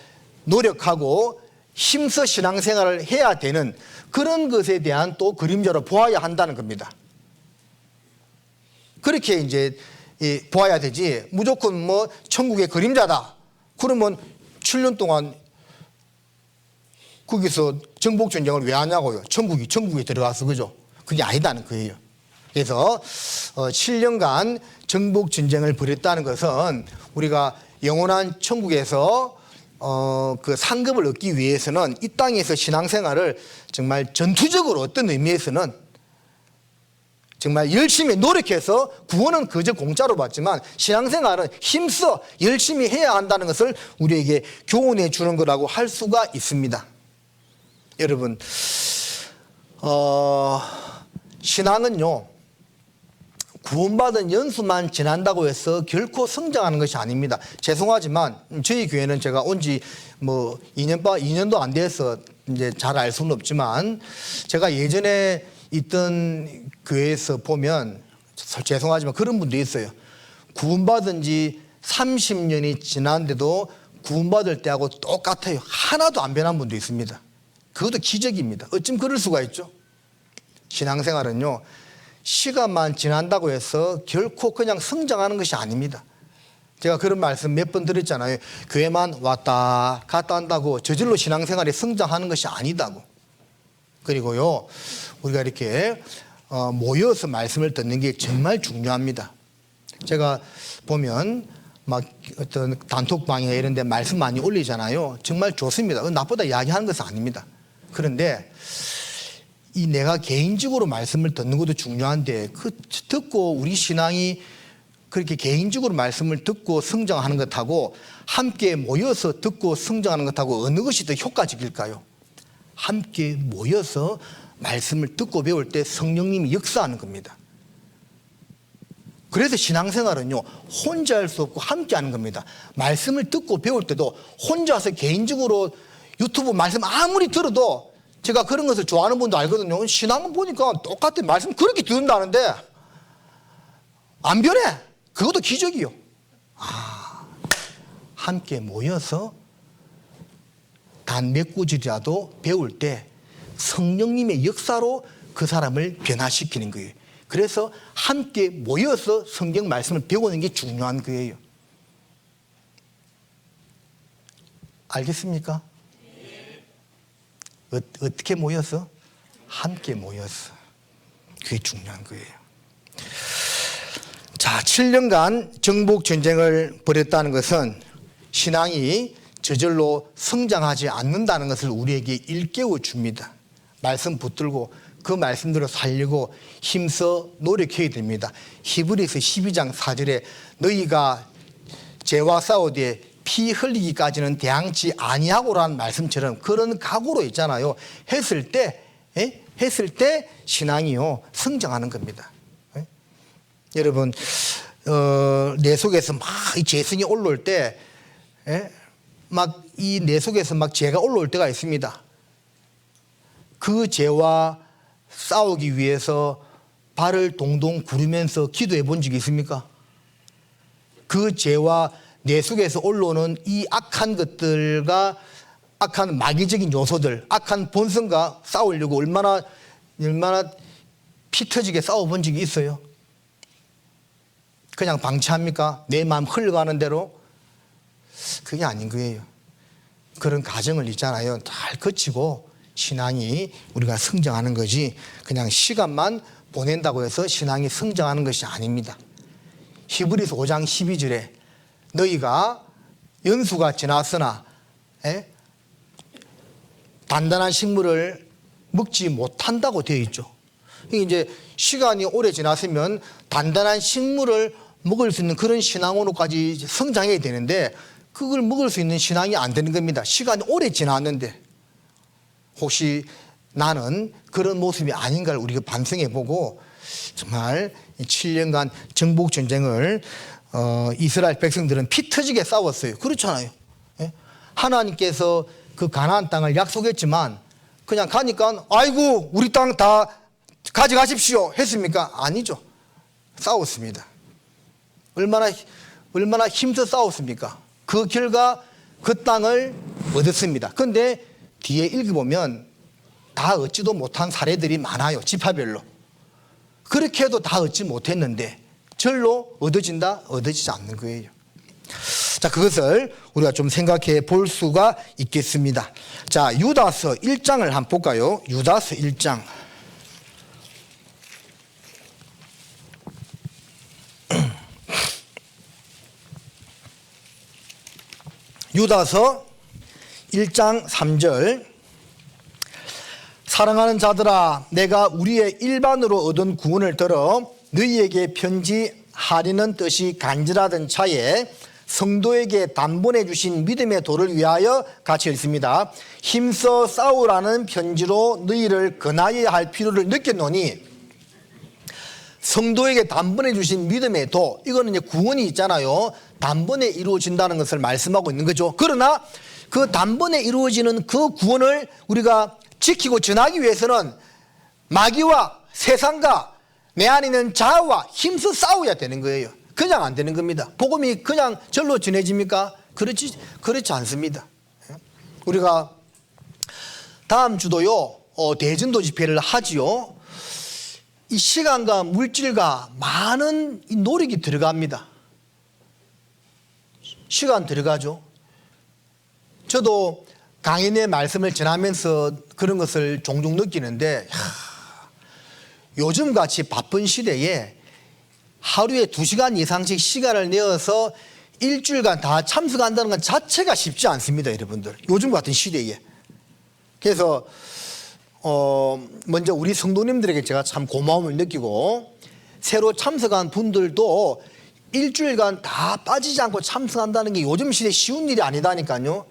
노력하고 힘써 신앙생활을 해야 되는 그런 것에 대한 또 그림자로 보아야 한다는 겁니다. 그렇게 이제 보아야 되지, 무조건 뭐 천국의 그림자다 그러면 7년 동안 거기서 정복 전쟁을 왜 하냐고요. 천국에 들어가서, 그죠? 그게 아니다는 거예요. 그래서 7년간 정복 전쟁을 벌였다는 것은 우리가 영원한 천국에서 그 상급을 얻기 위해서는 이 땅에서 신앙생활을 정말 전투적으로 어떤 의미에서는 정말 열심히 노력해서, 구원은 그저 공짜로 받지만 신앙생활은 힘써 열심히 해야 한다는 것을 우리에게 교훈해 주는 거라고 할 수가 있습니다. 여러분, 신앙은요, 구원받은 연수만 지난다고 해서 결코 성장하는 것이 아닙니다. 죄송하지만 저희 교회는 제가 온 지 뭐 2년도 안 돼서 이제 잘 알 수는 없지만, 제가 예전에 있던 교회에서 보면 죄송하지만 그런 분도 있어요. 구원받은 지 30년이 지났는데도 구원받을 때하고 똑같아요. 하나도 안 변한 분도 있습니다. 그것도 기적입니다. 어쩜 그럴 수가 있죠? 신앙생활은요, 시간만 지난다고 해서 결코 그냥 성장하는 것이 아닙니다. 제가 그런 말씀 몇 번 드렸잖아요. 교회만 왔다 갔다 한다고 저절로 신앙생활이 성장하는 것이 아니다고. 그리고요, 우리가 이렇게 모여서 말씀을 듣는 게 정말 중요합니다. 제가 보면 막 어떤 단톡방에 이런 데 말씀 많이 올리잖아요. 정말 좋습니다. 나쁘다 이야기하는 것은 아닙니다. 그런데 이 내가 개인적으로 말씀을 듣는 것도 중요한데, 그 듣고 우리 신앙이 그렇게 개인적으로 말씀을 듣고 성장하는 것하고 함께 모여서 듣고 성장하는 것하고 어느 것이 더 효과적일까요? 함께 모여서 말씀을 듣고 배울 때 성령님이 역사하는 겁니다. 그래서 신앙생활은요, 혼자 할 수 없고 함께 하는 겁니다. 말씀을 듣고 배울 때도 혼자서 개인적으로 유튜브 말씀 아무리 들어도, 제가 그런 것을 좋아하는 분도 알거든요. 신앙은 보니까 똑같아. 말씀 그렇게 듣는다는데 안 변해. 그것도 기적이요. 함께 모여서 단 몇 구절이라도 배울 때 성령님의 역사로 그 사람을 변화시키는 거예요. 그래서 함께 모여서 성경 말씀을 배우는 게 중요한 거예요. 알겠습니까? 어떻게 모여서? 함께 모여서. 그게 중요한 거예요. 자, 7년간 정복 전쟁을 벌였다는 것은 신앙이 저절로 성장하지 않는다는 것을 우리에게 일깨워 줍니다. 말씀 붙들고 그 말씀대로 살려고 힘써 노력해야 됩니다. 히브리서 12장 4절에 너희가 죄와 싸우되 피 흘리기까지는 대항치 아니하고라는 말씀처럼 그런 각오로 있잖아요. 했을 때 신앙이요, 성장하는 겁니다. 여러분, 내 속에서 막 이 죄성이 올라올 때, 막 이 내 속에서 막 죄가 올라올 때가 있습니다. 그 죄와 싸우기 위해서 발을 동동 구르면서 기도해 본 적이 있습니까? 그 죄와 내 속에서 올라오는 이 악한 것들과 악한 마귀적인 요소들, 악한 본성과 싸우려고 얼마나 피 터지게 싸워본 적이 있어요? 그냥 방치합니까? 내 마음 흘러가는 대로? 그게 아닌 거예요. 그런 과정을 있잖아요. 잘 거치고 신앙이 우리가 성장하는 거지, 그냥 시간만 보낸다고 해서 신앙이 성장하는 것이 아닙니다. 히브리서 5장 12절에 너희가 연수가 지났으나 단단한 식물을 먹지 못한다고 되어 있죠. 이제 시간이 오래 지났으면 단단한 식물을 먹을 수 있는 그런 신앙으로까지 성장해야 되는데, 그걸 먹을 수 있는 신앙이 안 되는 겁니다. 시간이 오래 지났는데. 혹시 나는 그런 모습이 아닌가를 우리가 반성해 보고, 정말 7년간 정복 전쟁을 이스라엘 백성들은 피 터지게 싸웠어요. 그렇잖아요. 예? 하나님께서 그 가나안 땅을 약속했지만 그냥 가니까 아이고 우리 땅 다 가져가십시오 했습니까? 아니죠. 싸웠습니다. 얼마나 힘써 싸웠습니까? 그 결과 그 땅을 얻었습니다. 그런데 뒤에 읽어보면 다 얻지도 못한 사례들이 많아요. 지파별로. 그렇게 해도 다 얻지 못했는데 절로 얻어진다? 얻어지지 않는 거예요. 자, 그것을 우리가 좀 생각해 볼 수가 있겠습니다. 자, 유다서 1장을 한번 볼까요? 유다서 1장. 유다서 1장 3절. 사랑하는 자들아, 내가 우리의 일반으로 얻은 구원을 들어 너희에게 편지하려는 뜻이 간절하던 차에 성도에게 단번에 주신 믿음의 도를 위하여 같이 읽습니다. 힘써 싸우라는 편지로 너희를 권하여야 할 필요를 느꼈노니, 성도에게 단번에 주신 믿음의 도, 이거는 이제 구원이 있잖아요. 단번에 이루어진다는 것을 말씀하고 있는 거죠. 그러나 그 단번에 이루어지는 그 구원을 우리가 지키고 전하기 위해서는 마귀와 세상과 내 안에 있는 자아와 힘써 싸워야 되는 거예요. 그냥 안 되는 겁니다. 복음이 그냥 절로 전해집니까? 그렇지 않습니다. 우리가 다음 주도요 대전도 집회를 하지요. 이 시간과 물질과 많은 이 노력이 들어갑니다. 시간 들어가죠. 저도 강인의 말씀을 전하면서 그런 것을 종종 느끼는데, 요즘같이 바쁜 시대에 하루에 2시간 이상씩 시간을 내어서 일주일간 다 참석한다는 것 자체가 쉽지 않습니다, 여러분들. 요즘 같은 시대에. 그래서 먼저 우리 성도님들에게 제가 참 고마움을 느끼고, 새로 참석한 분들도 일주일간 다 빠지지 않고 참석한다는 게 요즘 시대에 쉬운 일이 아니다니까요.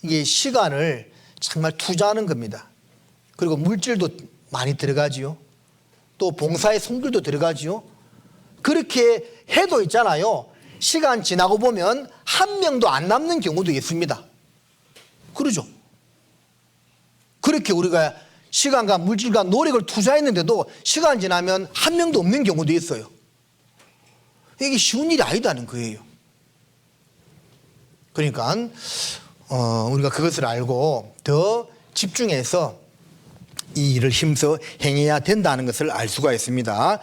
이게 시간을 정말 투자하는 겁니다. 그리고 물질도 많이 들어가지요. 또 봉사의 손길도 들어가지요. 그렇게 해도 있잖아요. 시간 지나고 보면 한 명도 안 남는 경우도 있습니다. 그러죠. 그렇게 우리가 시간과 물질과 노력을 투자했는데도 시간 지나면 한 명도 없는 경우도 있어요. 이게 쉬운 일이 아니다는 거예요. 그러니까 우리가 그것을 알고 더 집중해서 이 일을 힘써 행해야 된다는 것을 알 수가 있습니다.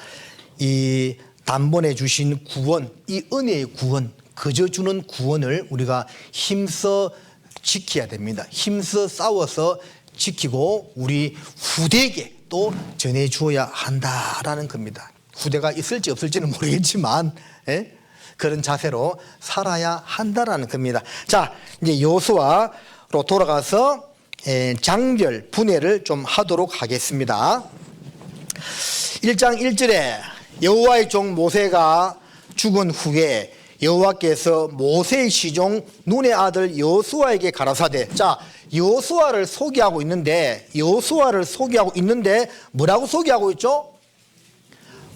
이 단번에 주신 구원, 이 은혜의 구원, 그저 주는 구원을 우리가 힘써 지켜야 됩니다. 힘써 싸워서 지키고 우리 후대에게 또 전해주어야 한다라는 겁니다. 후대가 있을지 없을지는 모르겠지만 그런 자세로 살아야 한다라는 겁니다. 자, 이제 여호수아로 돌아가서 장별 분해를 좀 하도록 하겠습니다. 1장 1절에 여호와의 종 모세가 죽은 후에 여호와께서 모세의 시종 눈의 아들 여호수아에게 가라사대. 자, 여호수아를 소개하고 있는데 뭐라고 소개하고 있죠?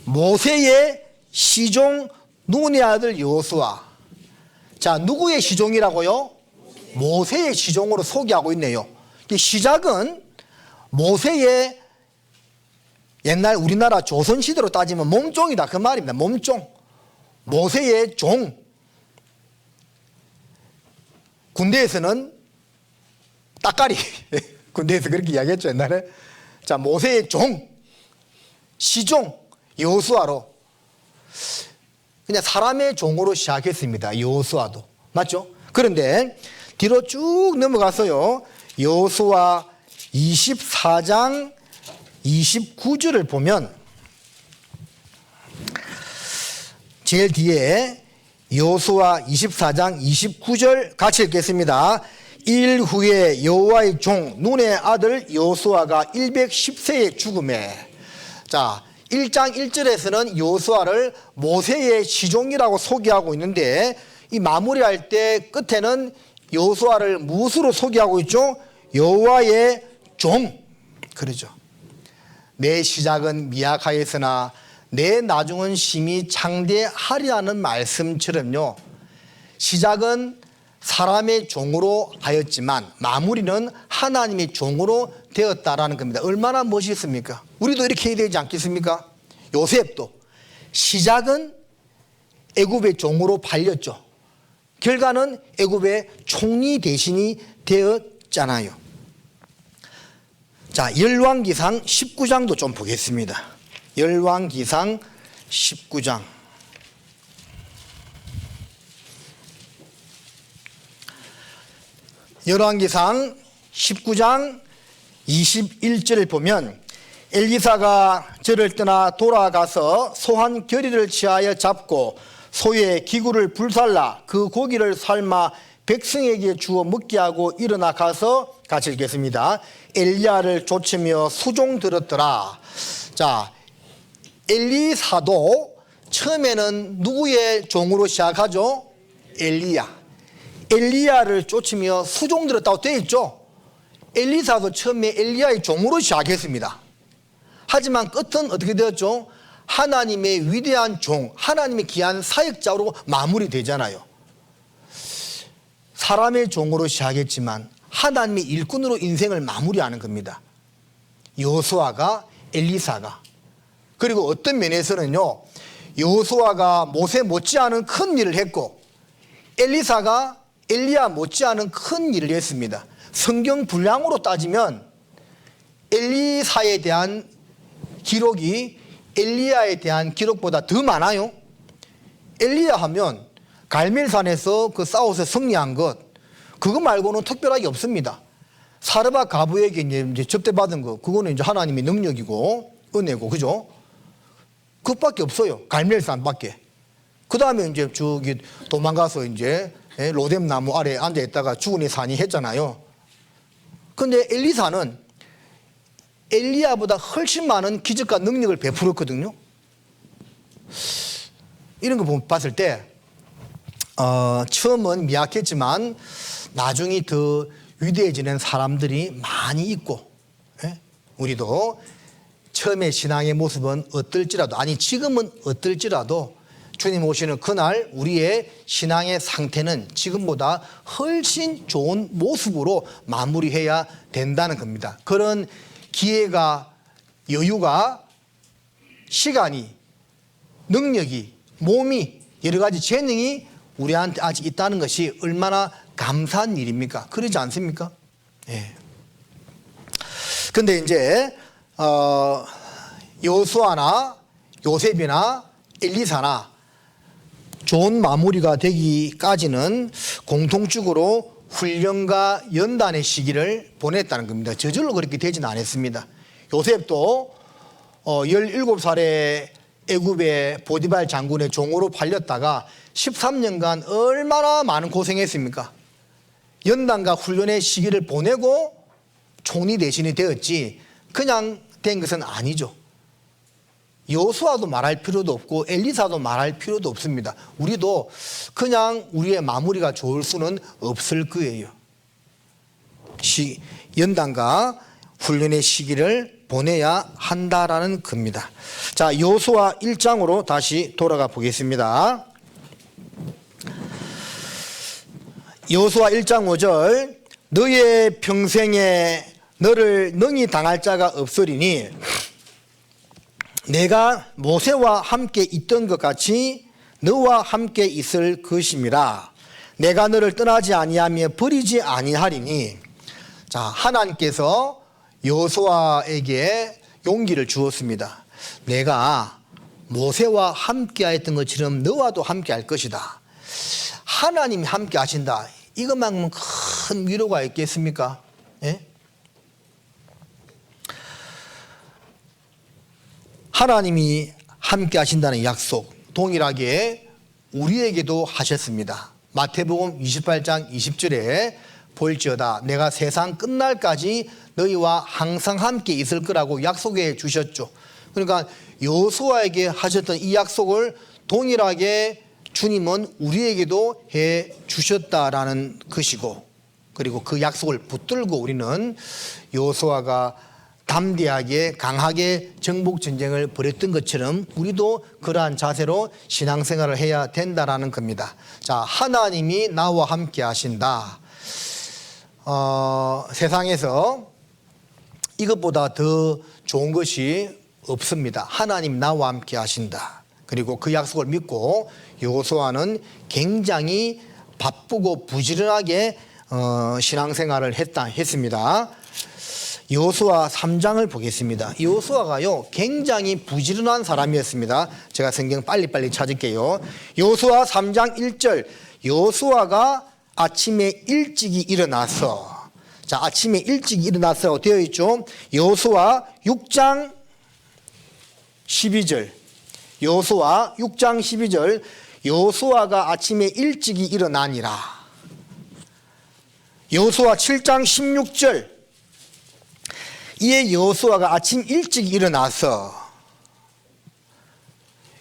모세의 시종 눈의 아들 여호수아. 자, 누구의 시종이라고요? 모세의 시종으로 소개하고 있네요. 시작은 모세의, 옛날 우리나라 조선시대로 따지면 몸종이다 그 말입니다. 몸종. 모세의 종. 군대에서는 따까리. 군대에서 그렇게 이야기했죠 옛날에. 자, 모세의 종, 시종 여호수아로, 그냥 사람의 종으로 시작했습니다. 여호수아도. 맞죠? 그런데 뒤로 쭉 넘어가서요, 여호수아 24장 29절을 보면 제일 뒤에 여호수아 24장 29절 같이 읽겠습니다. 일 후에 여호와의 종 눈의 아들 여호수아가 110세에 죽음에. 자, 1장 1절에서는 여호수아를 모세의 시종이라고 소개하고 있는데, 이 마무리할 때 끝에는 여호수아를 무엇으로 소개하고 있죠? 여호와의 종. 그러죠. 내 시작은 미약하였으나 내 나중은 심히 창대하리라는 말씀처럼요, 시작은 사람의 종으로 하였지만 마무리는 하나님의 종으로 되었다라는 겁니다. 얼마나 멋있습니까? 우리도 이렇게 해야 되지 않겠습니까? 요셉도 시작은 애굽의 종으로 팔렸죠. 결과는 애굽의 총리 대신이 되었잖아요. 자, 열왕기상 19장도 좀 보겠습니다. 열왕기상 19장. 열왕기상 19장 21절을 보면 엘리사가 저를 떠나 돌아가서 소 한 겨리를 취하여 잡고 소의 기구를 불살라 그 고기를 삶아 백성에게 주어 먹게 하고 일어나 가서 같이 읽겠습니다. 엘리야를 쫓으며 수종 들었더라. 자, 엘리사도 처음에는 누구의 종으로 시작하죠? 엘리야. 엘리야를 쫓으며 수종 들었다고 되어 있죠. 엘리사도 처음에 엘리야의 종으로 시작했습니다. 하지만 끝은 어떻게 되었죠? 하나님의 위대한 종, 하나님의 귀한 사역자로 마무리되잖아요. 사람의 종으로 시작했지만 하나님의 일꾼으로 인생을 마무리하는 겁니다. 여호수아가 엘리사가. 그리고 어떤 면에서는요, 여호수아가 모세 못지않은 큰 일을 했고 엘리사가 엘리야 못지않은 큰 일을 했습니다. 성경 분량으로 따지면 엘리사에 대한 기록이 엘리야에 대한 기록보다 더 많아요. 엘리야 하면 갈멜산에서 그 싸워서 승리한 것, 그거 말고는 특별하게 없습니다. 사르밧 가부에게 이제 접대받은 거, 그거는 이제 하나님의 능력이고 은혜고, 그죠? 그것밖에 없어요. 갈멜산밖에. 그 다음에 이제 저기 도망가서 이제 로뎀 나무 아래 앉아 있다가 죽으니 사니 했잖아요. 근데 엘리사는 엘리야보다 훨씬 많은 기적과 능력을 베풀었거든요. 이런 거 봤을 때 처음은 미약했지만 나중에 더 위대해지는 사람들이 많이 있고, 우리도 처음에 신앙의 모습은 어떨지라도, 아니 지금은 어떨지라도 주님 오시는 그날 우리의 신앙의 상태는 지금보다 훨씬 좋은 모습으로 마무리해야 된다는 겁니다. 그런 기회가, 여유가, 시간이, 능력이, 몸이, 여러 가지 재능이 우리한테 아직 있다는 것이 얼마나 감사한 일입니까? 그러지 않습니까? 예. 근데 이제 여호수아나 요셉이나 엘리사나 좋은 마무리가 되기까지는 공통적으로 훈련과 연단의 시기를 보냈다는 겁니다. 저절로 그렇게 되지는 않았습니다. 요셉도 17살에 애굽의 보디발 장군의 종으로 팔렸다가 13년간 얼마나 많은 고생했습니까? 연단과 훈련의 시기를 보내고 총리 대신이 되었지 그냥 된 것은 아니죠. 여호수아도 말할 필요도 없고 엘리사도 말할 필요도 없습니다. 우리도 그냥 우리의 마무리가 좋을 수는 없을 거예요. 연단과 훈련의 시기를 보내야 한다라는 겁니다. 자, 여호수아 1장으로 다시 돌아가 보겠습니다. 여호수아 1장 5절, 너의 평생에 너를 능히 당할 자가 없으리니 내가 모세와 함께 있던 것 같이 너와 함께 있을 것임이라. 내가 너를 떠나지 아니하며 버리지 아니하리니. 자, 하나님께서 여호수아에게 용기를 주었습니다. 내가 모세와 함께 하였던 것처럼 너와도 함께 할 것이다. 하나님이 함께 하신다. 이것만큼은 큰 위로가 있겠습니까? 예? 하나님이 함께 하신다는 약속 동일하게 우리에게도 하셨습니다. 마태복음 28장 20절에 볼지어다 내가 세상 끝날까지 너희와 항상 함께 있을 거라고 약속해 주셨죠. 그러니까 여호수아에게 하셨던 이 약속을 동일하게 주님은 우리에게도 해 주셨다라는 것이고, 그리고 그 약속을 붙들고 우리는 여호수아가 담대하게 강하게 정복 전쟁을 벌였던 것처럼 우리도 그러한 자세로 신앙생활을 해야 된다라는 겁니다. 자, 하나님이 나와 함께 하신다. 세상에서 이것보다 더 좋은 것이 없습니다. 하나님 나와 함께 하신다. 그리고 그 약속을 믿고 여호수아는 굉장히 바쁘고 부지런하게 신앙생활을 했습니다. 여호수아 3장을 보겠습니다. 여호수아가요 굉장히 부지런한 사람이었습니다. 제가 성경 빨리빨리 찾을게요. 여호수아 3장 1절, 여호수아가 아침에 일찍이 일어나서, 자, 아침에 일찍 일어나서 되어 있죠. 여호수아 6장 12절, 여호수아 6장 12절, 여호수아가 아침에 일찍이 일어나니라. 여호수아 7장 16절, 이에 여호수아가 아침 일찍 일어나서.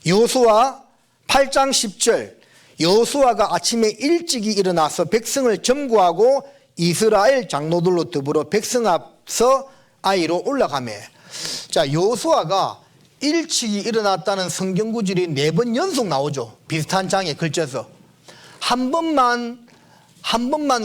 여호수아 8장 10절, 여호수아가 아침에 일찍이 일어나서 백성을 점거하고 이스라엘 장로들로 더불어 백성 앞서 아이로 올라가매. 자, 여호수아가 일찍이 일어났다는 성경 구절이 4번 연속 나오죠. 비슷한 장에 걸쳐서 한 번만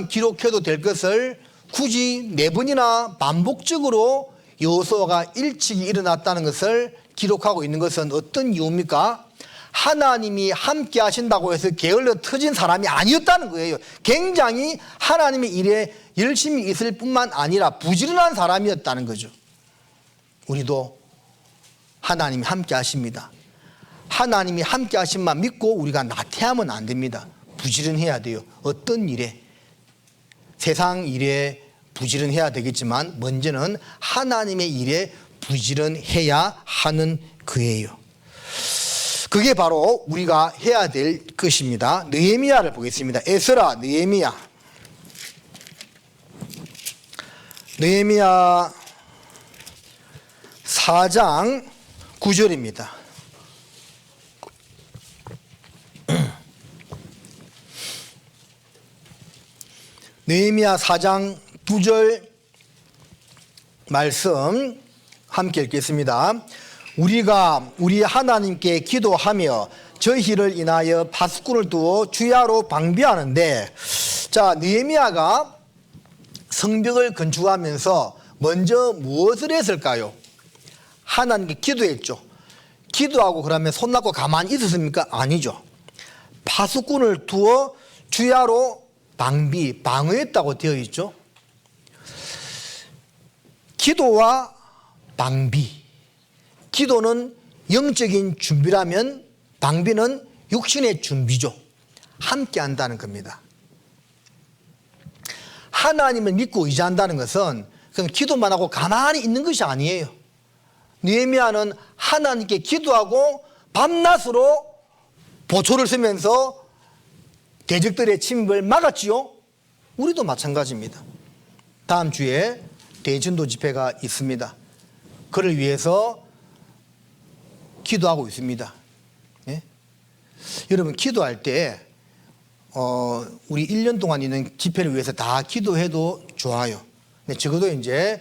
기록해도 될 것을 굳이 4번이나 반복적으로 여호수아가 일찍이 일어났다는 것을 기록하고 있는 것은 어떤 이유입니까? 하나님이 함께 하신다고 해서 게을러 터진 사람이 아니었다는 거예요. 굉장히 하나님의 일에 열심히 있을 뿐만 아니라 부지런한 사람이었다는 거죠. 우리도 하나님이 함께 하십니다. 하나님이 함께 하심만 믿고 우리가 나태하면 안 됩니다. 부지런해야 돼요. 어떤 일에, 세상 일에 부지런해야 되겠지만 먼저는 하나님의 일에 부지런해야 하는 거예요. 그게 바로 우리가 해야 될 것입니다. 느헤미야를 보겠습니다. 에스라, 느헤미야 4장 9절입니다. 느헤미야 4장 9절 말씀 함께 읽겠습니다. 우리가 우리 하나님께 기도하며 저희를 인하여 파수꾼을 두어 주야로 방비하는데, 자, 느헤미야가 성벽을 건축하면서 먼저 무엇을 했을까요? 하나님께 기도했죠. 기도하고 그러면 손 놨고 가만히 있었습니까? 아니죠. 파수꾼을 두어 주야로 방어했다고 되어 있죠. 기도와 방비, 기도는 영적인 준비라면 방비는 육신의 준비죠. 함께 한다는 겁니다. 하나님을 믿고 의지한다는 것은 그냥 기도만 하고 가만히 있는 것이 아니에요. 느헤미야는 하나님께 기도하고 밤낮으로 보초를 쓰면서 대적들의 침입을 막았지요. 우리도 마찬가지입니다. 다음 주에 대전도 집회가 있습니다. 그를 위해서 기도하고 있습니다. 예? 여러분, 기도할 때 우리 1년 동안 있는 집회를 위해서 다 기도해도 좋아요. 근데 적어도 이제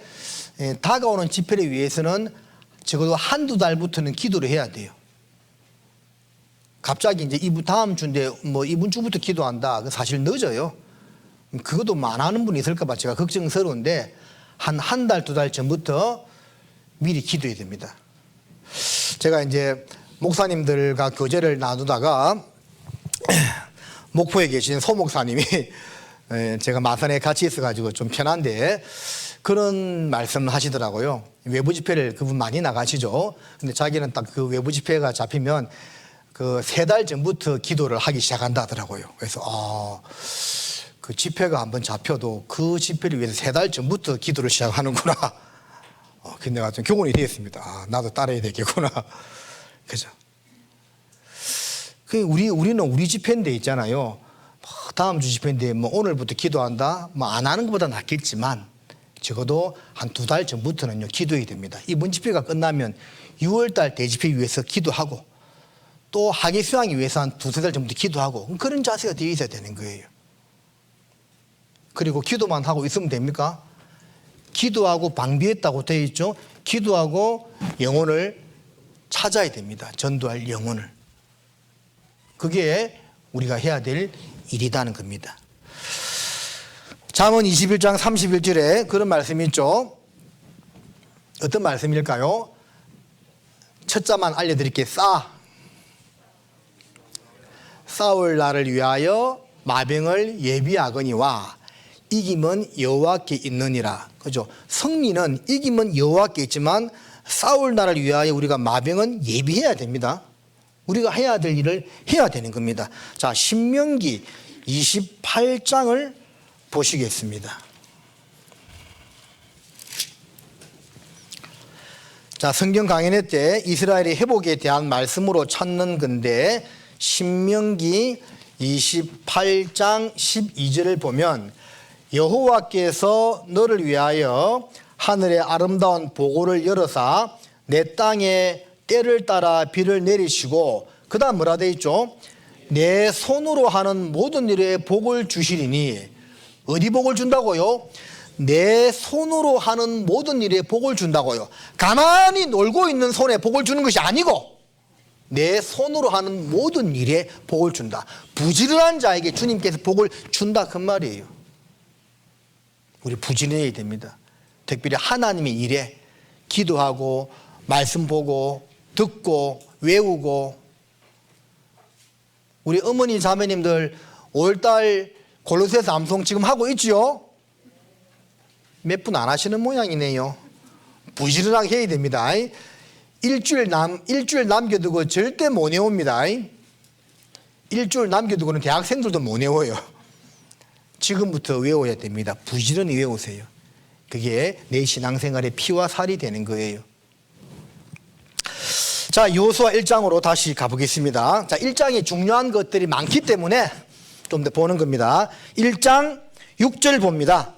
다가오는 집회를 위해서는 적어도 한두 달부터는 기도를 해야 돼요. 갑자기 이제 다음 주인데 뭐 이번 주부터 기도한다. 그 사실 늦어요. 그것도 안 하는 분이 있을까 봐 제가 걱정스러운데 한 달, 2달 전부터 미리 기도해야 됩니다. 제가 이제 목사님들과 교제를 나누다가 목포에 계신 소 목사님이 제가 마산에 같이 있어가지고 좀 편한데 그런 말씀을 하시더라고요. 외부 집회를 그분 많이 나가시죠. 근데 자기는 딱 그 외부 집회가 잡히면 그 3달 전부터 기도를 하기 시작한다 하더라고요. 그래서 그 집회가 한번 잡혀도 그 집회를 위해서 3달 전부터 기도를 시작하는구나. 근데 내가 좀 교훈이 되었습니다. 나도 따라야 되겠구나. 그죠? 우리는 우리 집회인데 있잖아요. 다음 주 집회인데 뭐 오늘부터 기도한다. 뭐 안 하는 것보다 낫겠지만 적어도 한 2달 전부터는요 기도해야 됩니다. 이번 집회가 끝나면 6월달 대집회 위해서 기도하고 또 학예 수양이 위해서 한 2-3달 전부터 기도하고 그런 자세가 되어 있어야 되는 거예요. 그리고 기도만 하고 있으면 됩니까? 기도하고 방비했다고 되어 있죠. 기도하고 영혼을 찾아야 됩니다. 전도할 영혼을. 그게 우리가 해야 될 일이라는 겁니다. 잠언 21장 31절에 그런 말씀이 있죠. 어떤 말씀일까요? 첫 자만 알려드릴게요. 싸울 날을 위하여 마병을 예비하거니와 이김은 여호와께 있느니라. 그죠? 승리는 이김은 여호와께 있지만 싸울 날을 위하여 우리가 마병은 예비해야 됩니다. 우리가 해야 될 일을 해야 되는 겁니다. 자, 신명기 28장을 보시겠습니다. 자, 성경 강연회 때 이스라엘의 회복에 대한 말씀으로 찾는 건데 신명기 28장 12절을 보면 여호와께서 너를 위하여 하늘의 아름다운 보고를 열어사 내 땅에 때를 따라 비를 내리시고 그 다음 뭐라 되어 있죠? 내 손으로 하는 모든 일에 복을 주시리니 어디 복을 준다고요? 내 손으로 하는 모든 일에 복을 준다고요. 가만히 놀고 있는 손에 복을 주는 것이 아니고 내 손으로 하는 모든 일에 복을 준다. 부지런한 자에게 주님께서 복을 준다 그 말이에요. 우리 부지런해야 됩니다. 특별히 하나님의 일에 기도하고 말씀 보고 듣고 외우고. 우리 어머니 자매님들 5월달 골로새서 암송 지금 하고 있지요? 몇 분 안 하시는 모양이네요. 부지런하게 해야 됩니다. 일주일 남겨두고 절대 못 외웁니다. 일주일 남겨두고는 대학생들도 못 외워요. 지금부터 외워야 됩니다. 부지런히 외우세요. 그게 내 신앙생활의 피와 살이 되는 거예요. 자, 여호수아 1장으로 다시 가보겠습니다. 자, 1장에 중요한 것들이 많기 때문에 좀 더 보는 겁니다. 1장 6절 봅니다.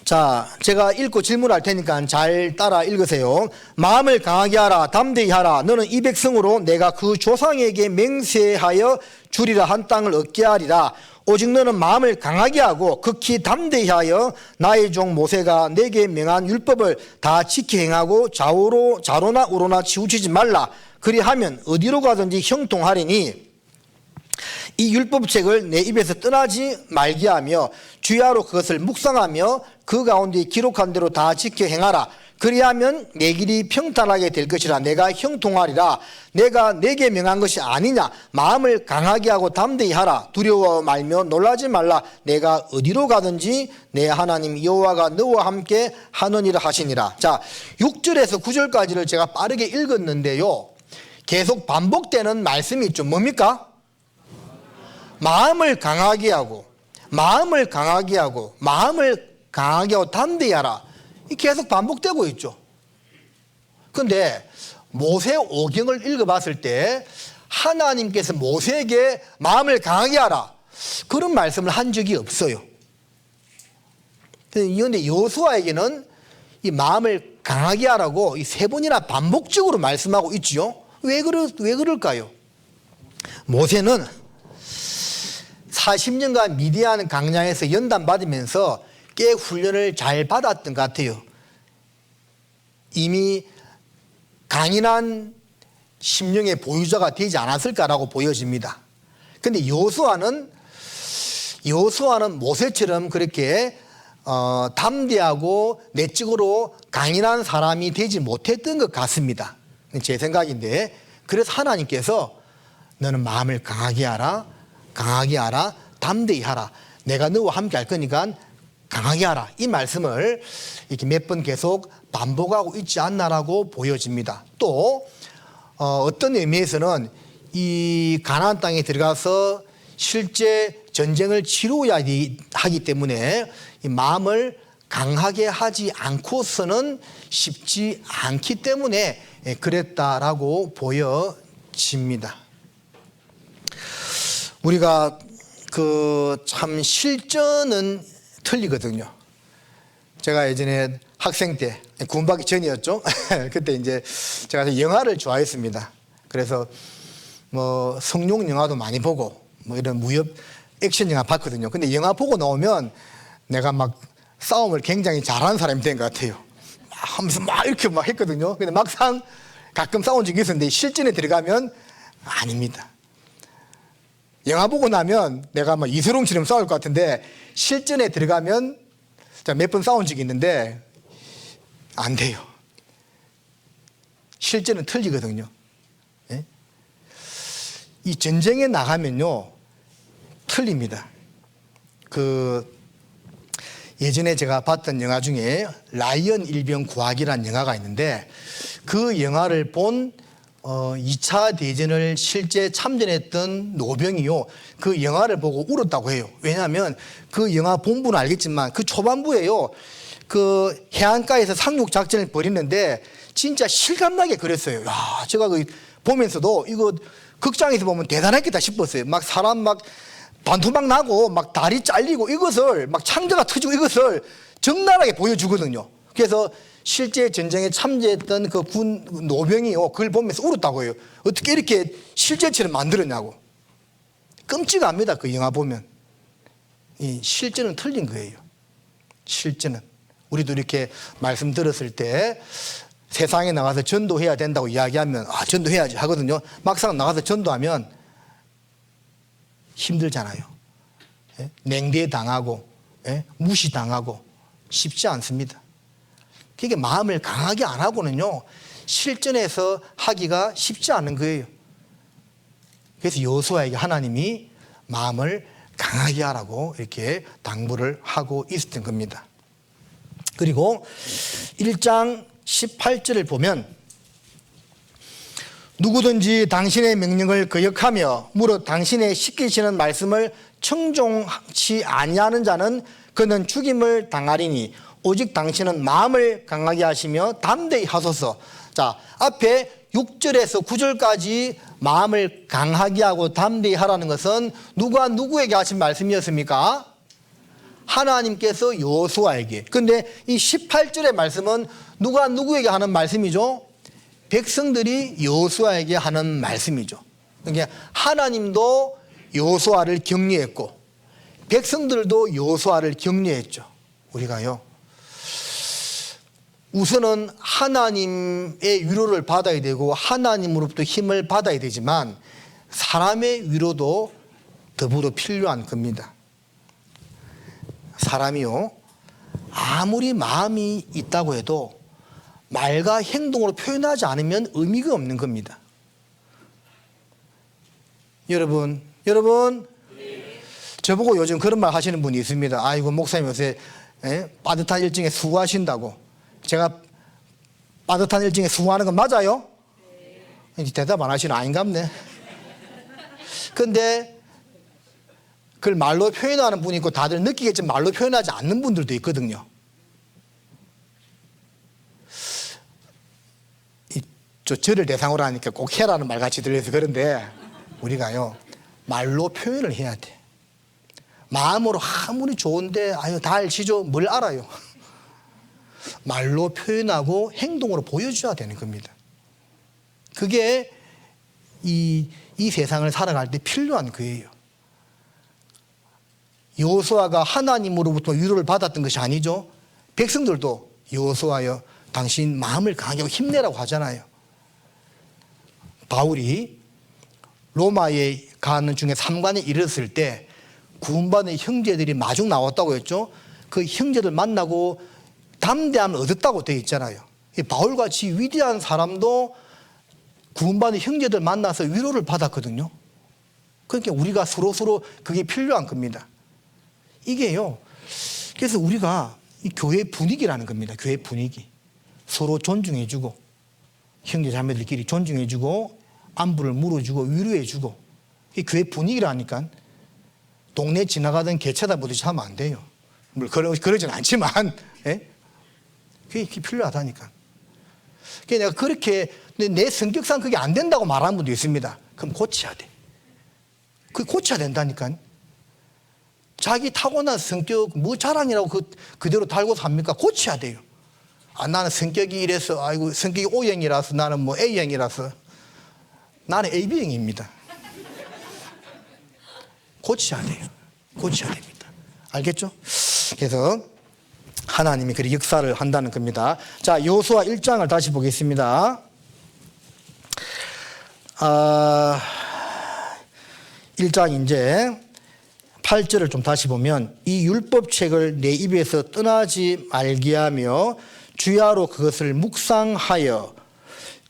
자, 제가 읽고 질문할 테니까 잘 따라 읽으세요. 마음을 강하게 하라, 담대히 하라. 너는 이 백성으로 내가 그 조상에게 맹세하여 주리라 한 땅을 얻게 하리라. 오직 너는 마음을 강하게 하고 극히 담대히 하여 나의 종 모세가 내게 명한 율법을 다 지켜 행하고 좌로나 우로나 치우치지 말라. 그리하면 어디로 가든지 형통하리니 이 율법책을 내 입에서 떠나지 말게 하며 주야로 그것을 묵상하며 그 가운데 기록한 대로 다 지켜 행하라. 그리하면 내 길이 평탄하게 될 것이라. 내가 형통하리라. 내가 내게 명한 것이 아니냐. 마음을 강하게 하고 담대히 하라. 두려워 말며 놀라지 말라. 내가 어디로 가든지 내 하나님 여호와가 너와 함께 하느니라 하시니라. 자, 6절에서 9절까지를 제가 빠르게 읽었는데요, 계속 반복되는 말씀이 있죠. 뭡니까? 마음을 강하게 하고 마음을 강하게 하고 마음을 강하게 하고 담대히 하라. 계속 반복되고 있죠. 그런데 모세 오경을 읽어봤을 때 하나님께서 모세에게 마음을 강하게 하라 그런 말씀을 한 적이 없어요. 그런데 여호수아에게는 이 마음을 강하게 하라고 이 세 번이나 반복적으로 말씀하고 있죠. 왜 그럴까요? 모세는 40년간 미디안 광야에서 연단 받으면서 꽤 훈련을 잘 받았던 것 같아요. 이미 강인한 심령의 보유자가 되지 않았을까라고 보여집니다. 그런데 여호수아는 모세처럼 그렇게 담대하고 내적으로 강인한 사람이 되지 못했던 것 같습니다. 제 생각인데, 그래서 하나님께서 너는 마음을 강하게 하라, 강하게 하라, 담대히 하라. 내가 너와 함께 할 거니까 강하게 하라. 이 말씀을 이렇게 몇 번 계속 반복하고 있지 않나라고 보여집니다. 또 어떤 의미에서는 이 가나안 땅에 들어가서 실제 전쟁을 치루어야 하기 때문에 이 마음을 강하게 하지 않고서는 쉽지 않기 때문에 그랬다라고 보여집니다. 우리가 참 실전은 틀리거든요. 제가 예전에 학생 때 군박이 전이었죠. 그때 이제 제가 영화를 좋아했습니다. 그래서 뭐 성룡 영화도 많이 보고 뭐 이런 무협 액션 영화 봤거든요. 근데 영화 보고 나오면 내가 막 싸움을 굉장히 잘하는 사람이 된 것 같아요. 막 하면서 막 이렇게 막 했거든요. 근데 막상 가끔 싸운 적이 있었는데 실전에 들어가면 아닙니다. 영화 보고 나면 내가 막 이수롱처럼 싸울 것 같은데 실전에 들어가면 몇 번 싸운 적이 있는데 안 돼요. 실전은 틀리거든요. 예? 이 전쟁에 나가면요 틀립니다. 예전에 제가 봤던 영화 중에 라이언 일병 구하기라는 영화가 있는데 그 영화를 본 2차 대전을 실제 참전했던 노병이요 그 영화를 보고 울었다고 해요. 왜냐하면 그 영화 본 분은 알겠지만 그 초반부에요 그 해안가에서 상륙 작전을 벌이는데 진짜 실감나게 그랬어요. 야, 제가 보면서도 이거 극장에서 보면 대단했겠다 싶었어요. 막 사람 막 반토막 나고 막 다리 잘리고 이것을 막 창자가 터지고 이것을 적나라하게 보여주거든요. 그래서 실제 전쟁에 참전했던 그 군 노병이요 그걸 보면서 울었다고 해요. 어떻게 이렇게 실제처럼 만들었냐고. 끔찍합니다. 그 영화 보면. 이 실제는 틀린 거예요. 실제는. 우리도 이렇게 말씀 들었을 때 세상에 나가서 전도해야 된다고 이야기하면 전도해야지 하거든요. 막상 나가서 전도하면 힘들잖아요. 예? 냉대당하고 무시당하고 쉽지 않습니다. 그게 마음을 강하게 안 하고는요 실전에서 하기가 쉽지 않은 거예요. 그래서 여호수아에게 하나님이 마음을 강하게 하라고 이렇게 당부를 하고 있었던 겁니다. 그리고 1장 18절을 보면 누구든지 당신의 명령을 거역하며 무릇 당신의 시키시는 말씀을 청종치 아니하는 자는 그는 죽임을 당하리니 오직 당신은 마음을 강하게 하시며 담대히 하소서. 자, 앞에 6절에서 9절까지 마음을 강하게 하고 담대히 하라는 것은 누가 누구에게 하신 말씀이었습니까? 하나님께서 여호수아에게. 근데 이 18절의 말씀은 누가 누구에게 하는 말씀이죠? 백성들이 여호수아에게 하는 말씀이죠. 그러니까 하나님도 여호수아를 격려했고 백성들도 여호수아를 격려했죠. 우리가요. 우선은 하나님의 위로를 받아야 되고 하나님으로부터 힘을 받아야 되지만 사람의 위로도 더불어 필요한 겁니다. 사람이요 아무리 마음이 있다고 해도 말과 행동으로 표현하지 않으면 의미가 없는 겁니다. 여러분 저보고 요즘 그런 말 하시는 분이 있습니다. 아이고 목사님 요새 빠듯한 일정에 수고하신다고. 제가 빠듯한 일정에 수고하는 건 맞아요? 대답 안 하시는 아닌갑네. 근데 그걸 말로 표현하는 분이 있고 다들 느끼겠지만 말로 표현하지 않는 분들도 있거든요. 저를 대상으로 하니까 꼭 해라는 말 같이 들려서 그런데 우리가요 말로 표현을 해야 돼. 마음으로 아무리 좋은데 다 알시죠? 뭘 알아요? 말로 표현하고 행동으로 보여줘야 되는 겁니다. 그게 이 세상을 살아갈 때 필요한 거예요. 여호수아가 하나님으로부터 위로를 받았던 것이 아니죠. 백성들도 여호수아여 당신 마음을 강하게 하고 힘내라고 하잖아요. 바울이 로마에 가는 중에 3관에 이르렀을 때 구원받은 형제들이 마중 나왔다고 했죠. 그 형제들 만나고 담대함을 얻었다고 되어 있잖아요. 바울같이 위대한 사람도 구원받은 형제들 만나서 위로를 받았거든요. 그러니까 우리가 서로 그게 필요한 겁니다. 이게요. 그래서 우리가 이 교회 분위기라는 겁니다. 교회 분위기. 서로 존중해주고 형제 자매들끼리 존중해주고 안부를 물어주고 위로해주고 이 교회 분위기라니까. 동네 지나가던 개 쳐다보듯이 하면 안 돼요. 물론 그러진 않지만 그게 필요하다니까. 내가 그렇게 내 성격상 그게 안 된다고 말하는 분도 있습니다. 그럼 고쳐야 돼. 그게 고쳐야 된다니까. 자기 타고난 성격 뭐 자랑이라고 그대로 달고 삽니까? 고쳐야 돼요. 나는 성격이 이래서 성격이 O형이라서 나는 뭐 A형이라서 나는 AB형입니다. 고쳐야 돼요. 고쳐야 됩니다. 알겠죠? 그래서 하나님이 그리 역사를 한다는 겁니다. 자, 여호수아 1장을 다시 보겠습니다. 1장 이제 8절을 좀 다시 보면 이 율법책을 내 입에서 떠나지 말게 하며 주야로 그것을 묵상하여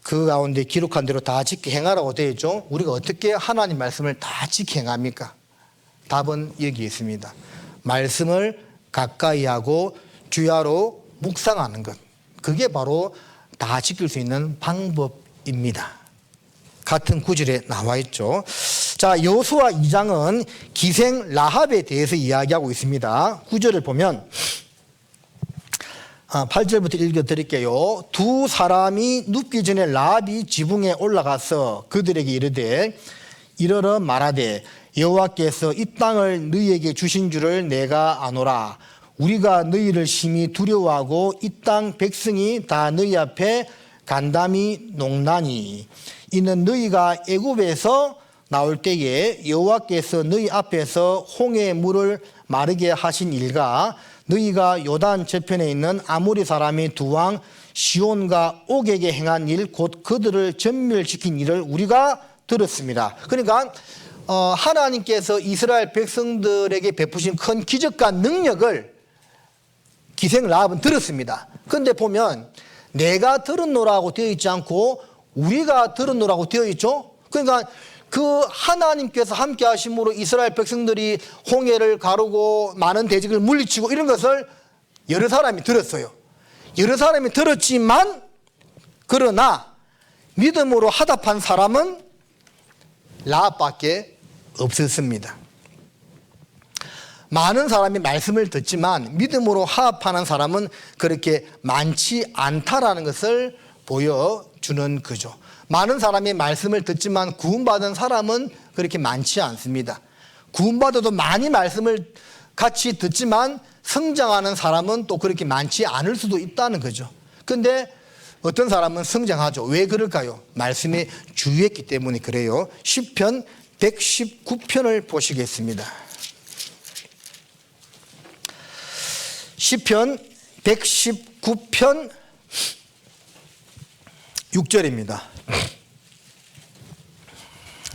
그 가운데 기록한 대로 다 지켜 행하라고 되어 있죠. 우리가 어떻게 하나님 말씀을 다 지켜 행합니까? 답은 여기 있습니다. 말씀을 가까이 하고 주야로 묵상하는 것. 그게 바로 다 지킬 수 있는 방법입니다. 같은 구절에 나와 있죠. 자, 여호수아 2장은 기생 라합에 대해서 이야기하고 있습니다. 구절을 보면 8절부터 읽어드릴게요. 두 사람이 눕기 전에 라합이 지붕에 올라가서 그들에게 이르되 이르러 말하되 여호와께서 이 땅을 너희에게 주신 줄을 내가 아노라. 우리가 너희를 심히 두려워하고 이 땅 백성이 다 너희 앞에 간담이 농나니 이는 너희가 애굽에서 나올 때에 여호와께서 너희 앞에서 홍해의 물을 마르게 하신 일과 너희가 요단 저편에 있는 아모리 사람이 두 왕 시온과 옥에게 행한 일 곧 그들을 전멸시킨 일을 우리가 들었습니다. 그러니까 하나님께서 이스라엘 백성들에게 베푸신 큰 기적과 능력을 기생 라합은 들었습니다. 그런데 보면 내가 들었노라고 되어 있지 않고 우리가 들었노라고 되어 있죠. 그러니까 그 하나님께서 함께 하심으로 이스라엘 백성들이 홍해를 가르고 많은 대적을 물리치고 이런 것을 여러 사람이 들었어요. 여러 사람이 들었지만 그러나 믿음으로 화답한 사람은 라합밖에 없었습니다. 많은 사람이 말씀을 듣지만 믿음으로 화합하는 사람은 그렇게 많지 않다라는 것을 보여주는 거죠. 많은 사람이 말씀을 듣지만 구원받은 사람은 그렇게 많지 않습니다. 구원받아도 많이 말씀을 같이 듣지만 성장하는 사람은 또 그렇게 많지 않을 수도 있다는 거죠. 그런데 어떤 사람은 성장하죠. 왜 그럴까요? 말씀에 주의했기 때문에 그래요. 시편 119편을 보시겠습니다. 시편 119편 6절입니다.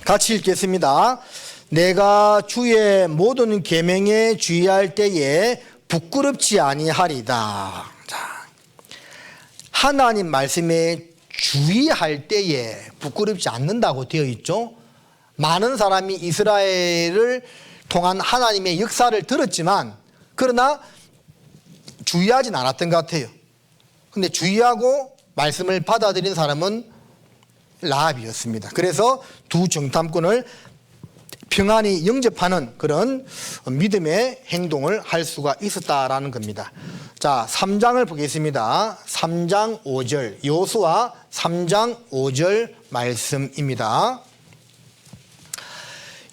같이 읽겠습니다. 내가 주의 모든 계명에 주의할 때에 부끄럽지 아니하리다. 자, 하나님 말씀에 주의할 때에 부끄럽지 않는다고 되어 있죠. 많은 사람이 이스라엘을 통한 하나님의 역사를 들었지만 그러나 주의하진 않았던 것 같아요. 근데 주의하고 말씀을 받아들인 사람은 라합이었습니다. 그래서 두 정탐꾼을 평안히 영접하는 그런 믿음의 행동을 할 수가 있었다라는 겁니다. 자, 3장을 보겠습니다. 3장 5절, 여호수아 3장 5절 말씀입니다.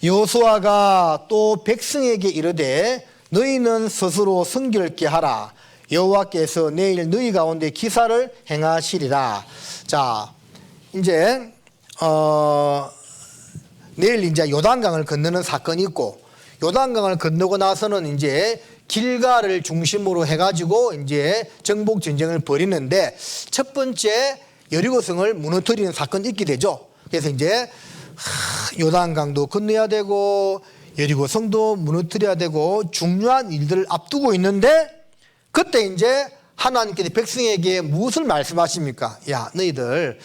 여호수아가 또 백성에게 이르되 너희는 스스로 성결케 하라. 여호와께서 내일 너희 가운데 기사를 행하시리라. 자, 이제 내일 이제 요단강을 건너는 사건이 있고 요단강을 건너고 나서는 이제 길가를 중심으로 해가지고 이제 정복 전쟁을 벌이는데 첫 번째 여리고성을 무너뜨리는 사건이 있게 되죠. 그래서 이제 요단강도 건너야 되고 여리고성도 무너뜨려야 되고 중요한 일들을 앞두고 있는데 그때 이제 하나님께서 백성에게 무엇을 말씀하십니까? 야, 너희들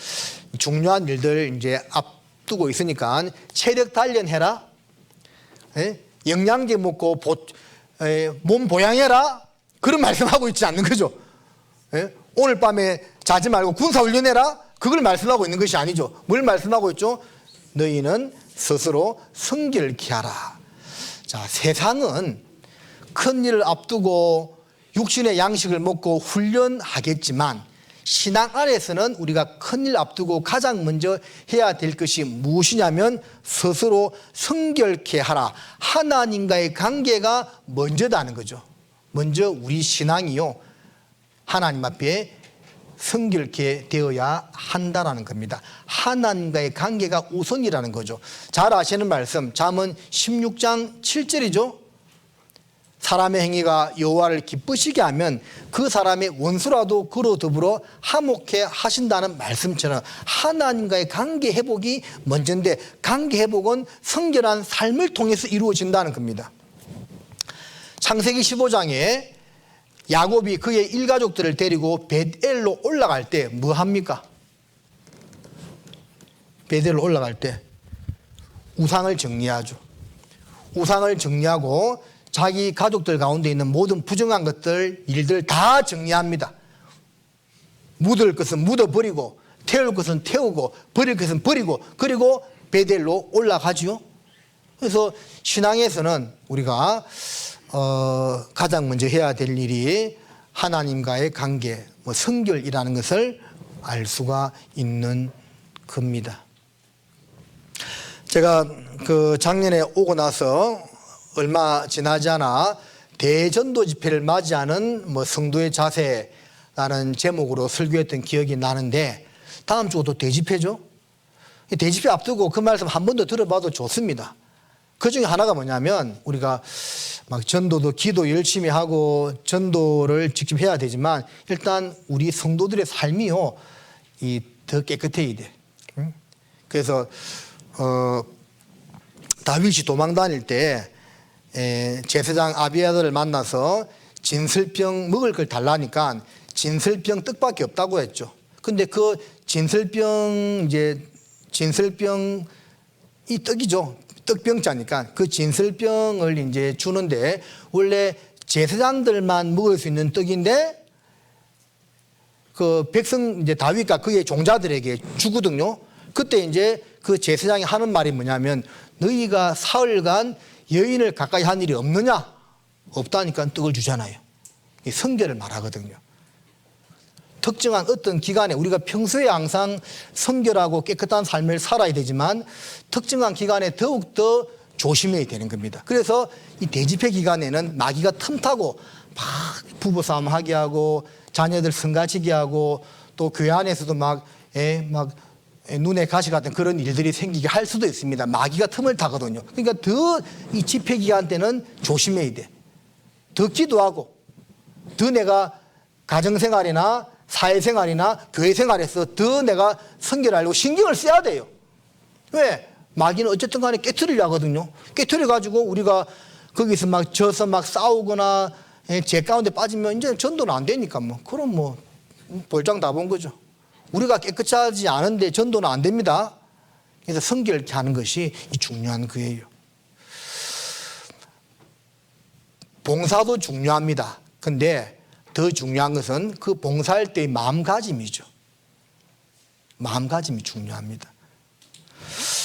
중요한 일들 이제 앞두고 있으니까 체력 단련해라. 영양제 먹고 몸 보양해라. 그런 말씀하고 있지 않는 거죠. 오늘 밤에 자지 말고 군사훈련해라. 그걸 말씀하고 있는 것이 아니죠. 뭘 말씀하고 있죠? 너희는 스스로 성결케 하라. 자, 세상은 큰 일을 앞두고 육신의 양식을 먹고 훈련하겠지만 신앙 안에서는 우리가 큰일 앞두고 가장 먼저 해야 될 것이 무엇이냐면 스스로 성결케 하라. 하나님과의 관계가 먼저다는 거죠. 먼저 우리 신앙이요, 하나님 앞에 성결케 되어야 한다라는 겁니다. 하나님과의 관계가 우선이라는 거죠. 잘 아시는 말씀 잠언 16장 7절이죠. 사람의 행위가 여호와를 기쁘시게 하면 그 사람의 원수라도 그로 더불어 화목해 하신다는 말씀처럼 하나님과의 관계 회복이 먼저인데, 관계 회복은 성결한 삶을 통해서 이루어진다는 겁니다. 창세기 15장에 야곱이 그의 일가족들을 데리고 벳엘로 올라갈 때 뭐 합니까? 벳엘로 올라갈 때 우상을 정리하죠. 우상을 정리하고 자기 가족들 가운데 있는 모든 부정한 것들, 일들 다 정리합니다. 묻을 것은 묻어버리고, 태울 것은 태우고, 버릴 것은 버리고, 그리고 벳엘로 올라가죠. 그래서 신앙에서는 우리가 가장 먼저 해야 될 일이 하나님과의 관계, 성결이라는 것을 알 수가 있는 겁니다. 제가 작년에 오고 나서 얼마 지나지 않아 대전도 집회를 맞이하는 성도의 자세라는 제목으로 설교했던 기억이 나는데, 다음 주가 또 대집회죠. 대집회 앞두고 그 말씀 한 번 더 들어봐도 좋습니다. 그 중에 하나가 뭐냐면, 우리가 막 전도도 기도 열심히 하고 전도를 직접 해야 되지만 일단 우리 성도들의 삶이요, 더 깨끗해야 돼. 그래서 다윗이 도망 다닐 때 제사장 아비아들을 만나서 진설병 먹을 걸 달라니까 진설병 떡밖에 없다고 했죠. 근데 그 진설병 이 떡이죠. 떡병자니까 그 진설병을 이제 주는데, 원래 제사장들만 먹을 수 있는 떡인데 그 백성 다윗과 그의 종자들에게 주거든요. 그때 이제 그 제사장이 하는 말이 뭐냐면, 너희가 사흘간 여인을 가까이 한 일이 없느냐? 없다니까 떡을 주잖아요. 이 성결을 말하거든요. 특정한 어떤 기간에 우리가 평소에 항상 성결하고 깨끗한 삶을 살아야 되지만 특정한 기간에 더욱더 조심해야 되는 겁니다. 그래서 이 대집회 기간에는 마귀가 틈타고 막 부부싸움 하게 하고 자녀들 성가시게 하고 또 교회 안에서도 막 눈에 가시 같은 그런 일들이 생기게 할 수도 있습니다. 마귀가 틈을 타거든요. 그러니까 더 이 집회 기간 때는 조심해야 돼. 더 기도하고, 더 내가 가정생활이나 사회생활이나 교회생활에서 더 내가 성결하려고 신경을 써야 돼요. 왜? 마귀는 어쨌든 간에 깨트리려 하거든요. 깨트려가지고 우리가 거기서 막 져서 막 싸우거나 제 가운데 빠지면 이제 전도는 안 되니까 그럼 볼장 다 본 거죠. 우리가 깨끗하지 않은데 전도는 안 됩니다. 그래서 성결케 하는 것이 중요한 거예요. 봉사도 중요합니다. 근데 더 중요한 것은 그 봉사할 때의 마음가짐이죠. 마음가짐이 중요합니다.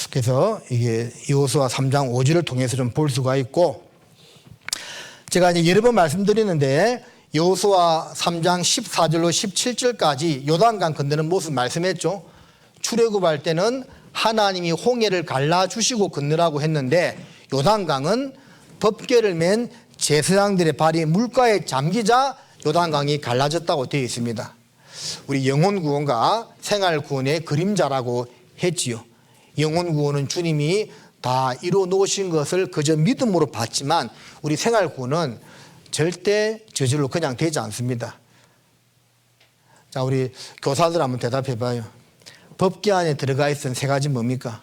그래서 이게 여호수아 3장 5절을 통해서 좀 볼 수가 있고, 제가 이제 여러 번 말씀드리는데 여호수아 3장 14절로 17절까지 요단강 건너는 모습 말씀했죠. 출애굽할 때는 하나님이 홍해를 갈라주시고 건너라고 했는데, 요단강은 법궤를 맨 제사장들의 발이 물가에 잠기자 요단강이 갈라졌다고 되어 있습니다. 우리 영혼구원과 생활구원의 그림자라고 했지요. 영혼구원은 주님이 다 이루어 놓으신 것을 그저 믿음으로 봤지만, 우리 생활구원은 절대 저절로 그냥 되지 않습니다. 자, 우리 교사들 한번 대답해 봐요. 법궤 안에 들어가 있던 세 가지 뭡니까?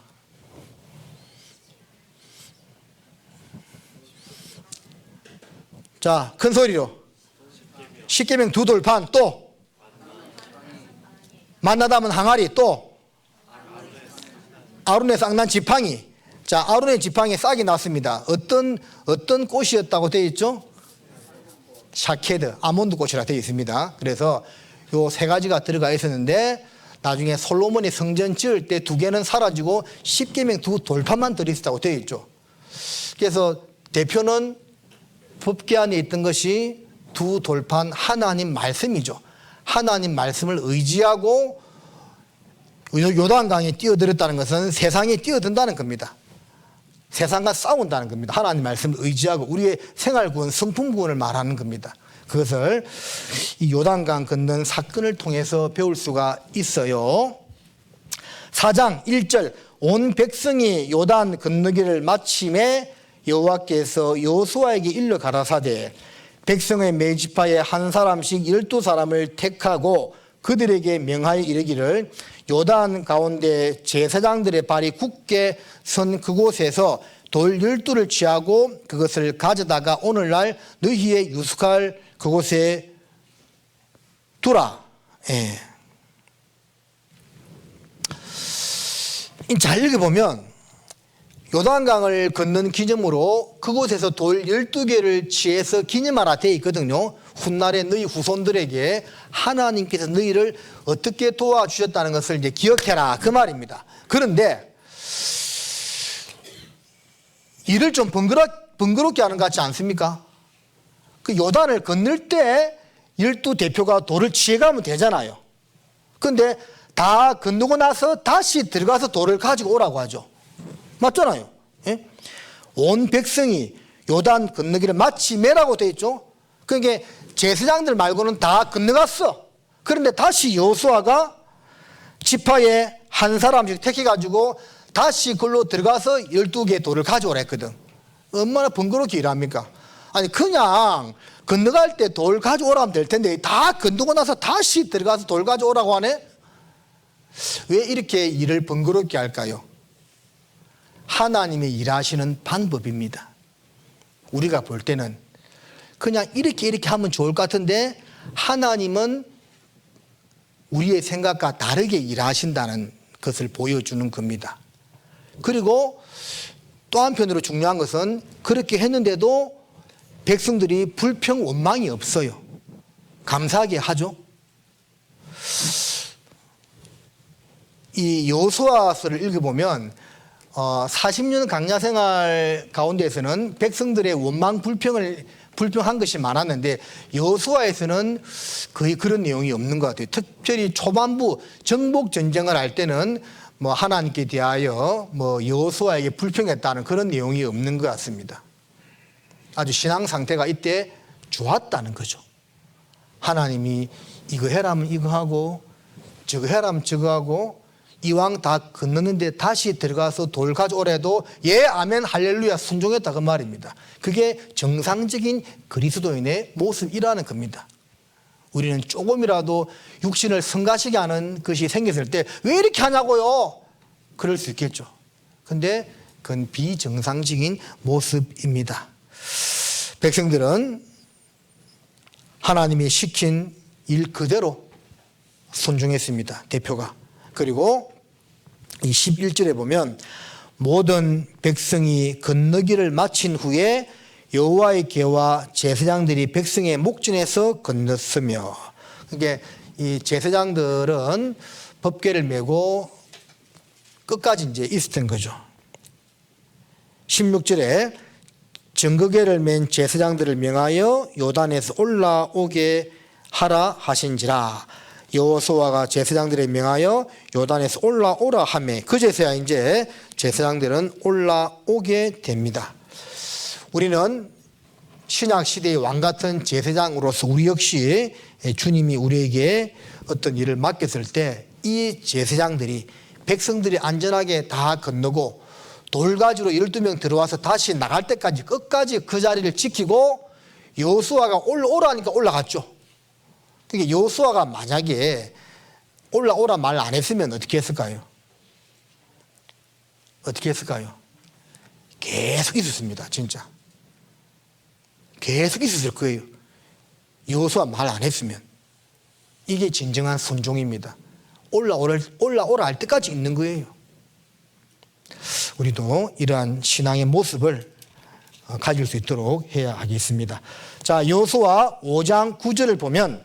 자, 큰 소리로. 십계명 두 돌판, 또 만나다 하면 항아리, 또 아론의 쌍난 지팡이. 자, 아론의 지팡이에 싹이 났습니다. 어떤 꽃이었다고 되어 있죠? 샤케드, 아몬드 꽃이라 되어 있습니다. 그래서 요 세 가지가 들어가 있었는데 나중에 솔로몬이 성전 지을 때 두 개는 사라지고 십계명 두 돌판만 들어있었다고 되어 있죠. 그래서 대표는 법궤 안에 있던 것이 두 돌판 하나님 말씀이죠. 하나님 말씀을 의지하고 요단강에 뛰어들었다는 것은 세상에 뛰어든다는 겁니다. 세상과 싸운다는 겁니다. 하나님 말씀을 의지하고 우리의 생활구원, 성품구원을 말하는 겁니다. 그것을 이 요단강 건넌 사건을 통해서 배울 수가 있어요. 4장 1절 온 백성이 요단 건너기를 마침에 여호와께서 여호수아에게 일러 가라사대 백성의 매 지파에 한 사람씩 12사람을 택하고 그들에게 명하여 이르기를 요단 가운데 제사장들의 발이 굳게 선 그곳에서 돌 12를 취하고 그것을 가져다가 오늘날 너희의 유숙할 그곳에 두라. 예. 잘 읽어보면 요단강을 건넌 기념으로 그곳에서 돌 12개를 취해서 기념하라 되어 있거든요. 훗날에 너희 후손들에게 하나님께서 너희를 어떻게 도와주셨다는 것을 이제 기억해라 그 말입니다. 그런데 일을 좀 번거롭게 하는 것 같지 않습니까? 그 요단을 건널 때 12대표가 돌을 취해가면 되잖아요. 그런데 다 건너고 나서 다시 들어가서 돌을 가지고 오라고 하죠. 맞잖아요. 예? 온 백성이 요단 건너기를 마치 매라고 되어 있죠. 그러니까 제사장들 말고는 다 건너갔어. 그런데 다시 여호수아가 지파에 한 사람씩 택해가지고 다시 글로 들어가서 12개 돌을 가져오라 했거든. 얼마나 번거롭게 일합니까? 아니 그냥 건너갈 때 돌 가져오라면 될 텐데 다 건너고 나서 다시 들어가서 돌 가져오라고 하네? 왜 이렇게 일을 번거롭게 할까요? 하나님의 일하시는 방법입니다. 우리가 볼 때는 그냥 이렇게 하면 좋을 것 같은데 하나님은 우리의 생각과 다르게 일하신다는 것을 보여주는 겁니다. 그리고 또 한편으로 중요한 것은 그렇게 했는데도 백성들이 불평 원망이 없어요. 감사하게 하죠. 이 여호수아서를 읽어보면 40년 강야 생활 가운데에서는 백성들의 원망 불평한 것이 많았는데 여호수아에서는 거의 그런 내용이 없는 것 같아요. 특별히 초반부 정복 전쟁을 할 때는 뭐 하나님께 대하여 뭐 여호수아에게 불평했다는 그런 내용이 없는 것 같습니다. 아주 신앙 상태가 이때 좋았다는 거죠. 하나님이 이거 해라면 이거 하고 저거 해라면 저거 하고 이왕 다 건너는데 다시 들어가서 돌 가져오래도 예 아멘 할렐루야 순종했다 그 말입니다. 그게 정상적인 그리스도인의 모습이라는 겁니다. 우리는 조금이라도 육신을 성가시게 하는 것이 생겼을 때 왜 이렇게 하냐고요? 그럴 수 있겠죠. 근데 그건 비정상적인 모습입니다. 백성들은 하나님이 시킨 일 그대로 순종했습니다. 대표가. 그리고 이 11절에 보면 모든 백성이 건너기를 마친 후에 여호와의 궤와 제사장들이 백성의 목전에서 건넜으며, 그러니까 이 제사장들은 법궤를 메고 끝까지 이제 있었던 거죠. 16절에 증거궤를 맨 제사장들을 명하여 요단에서 올라오게 하라 하신지라. 여호수아가 제사장들에 명하여 요단에서 올라오라 하매 그제서야 이제 제사장들은 올라오게 됩니다. 우리는 신약 시대의 왕 같은 제사장으로서 우리 역시 주님이 우리에게 어떤 일을 맡겼을 때 이 제사장들이 백성들이 안전하게 다 건너고 돌가지로 12명 들어와서 다시 나갈 때까지 끝까지 그 자리를 지키고 여호수아가 올라오라니까 올라갔죠. 그러니까 여호수아가 만약에 올라오라 말 안 했으면 어떻게 했을까요? 어떻게 했을까요? 계속 있었습니다. 진짜. 계속 있었을 거예요. 여호수아 말 안 했으면. 이게 진정한 순종입니다. 올라오라 할 때까지 있는 거예요. 우리도 이러한 신앙의 모습을 가질 수 있도록 해야 하겠습니다. 자, 여호수아 5장 9절을 보면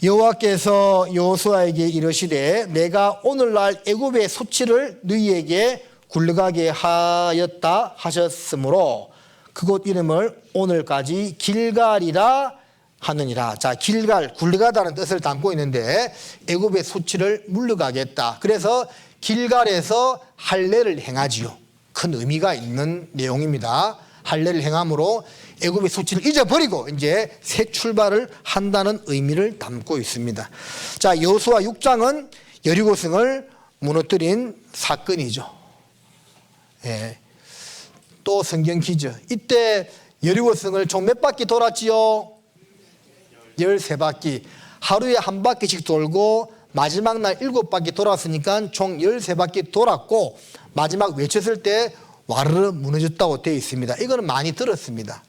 여호와께서 여호수아에게 이르시되 내가 오늘날 애굽의 소치를 너희에게 굴러가게 하였다 하셨으므로 그곳 이름을 오늘까지 길갈이라 하느니라. 자, 길갈, 굴러가다는 뜻을 담고 있는데 애굽의 소치를 물러가겠다. 그래서 길갈에서 할례를 행하지요. 큰 의미가 있는 내용입니다. 할례를 행함으로 애굽의 소치를 잊어버리고 이제 새 출발을 한다는 의미를 담고 있습니다. 자, 여호수아 6장은 여리고성을 무너뜨린 사건이죠. 예. 또 성경 퀴즈. 이때 여리고성을 총 몇 바퀴 돌았지요? 13바퀴. 하루에 한 바퀴씩 돌고 마지막 날 7바퀴 돌았으니까 총 13바퀴 돌았고 마지막 외쳤을 때 와르르 무너졌다고 되어 있습니다. 이거는 많이 들었습니다.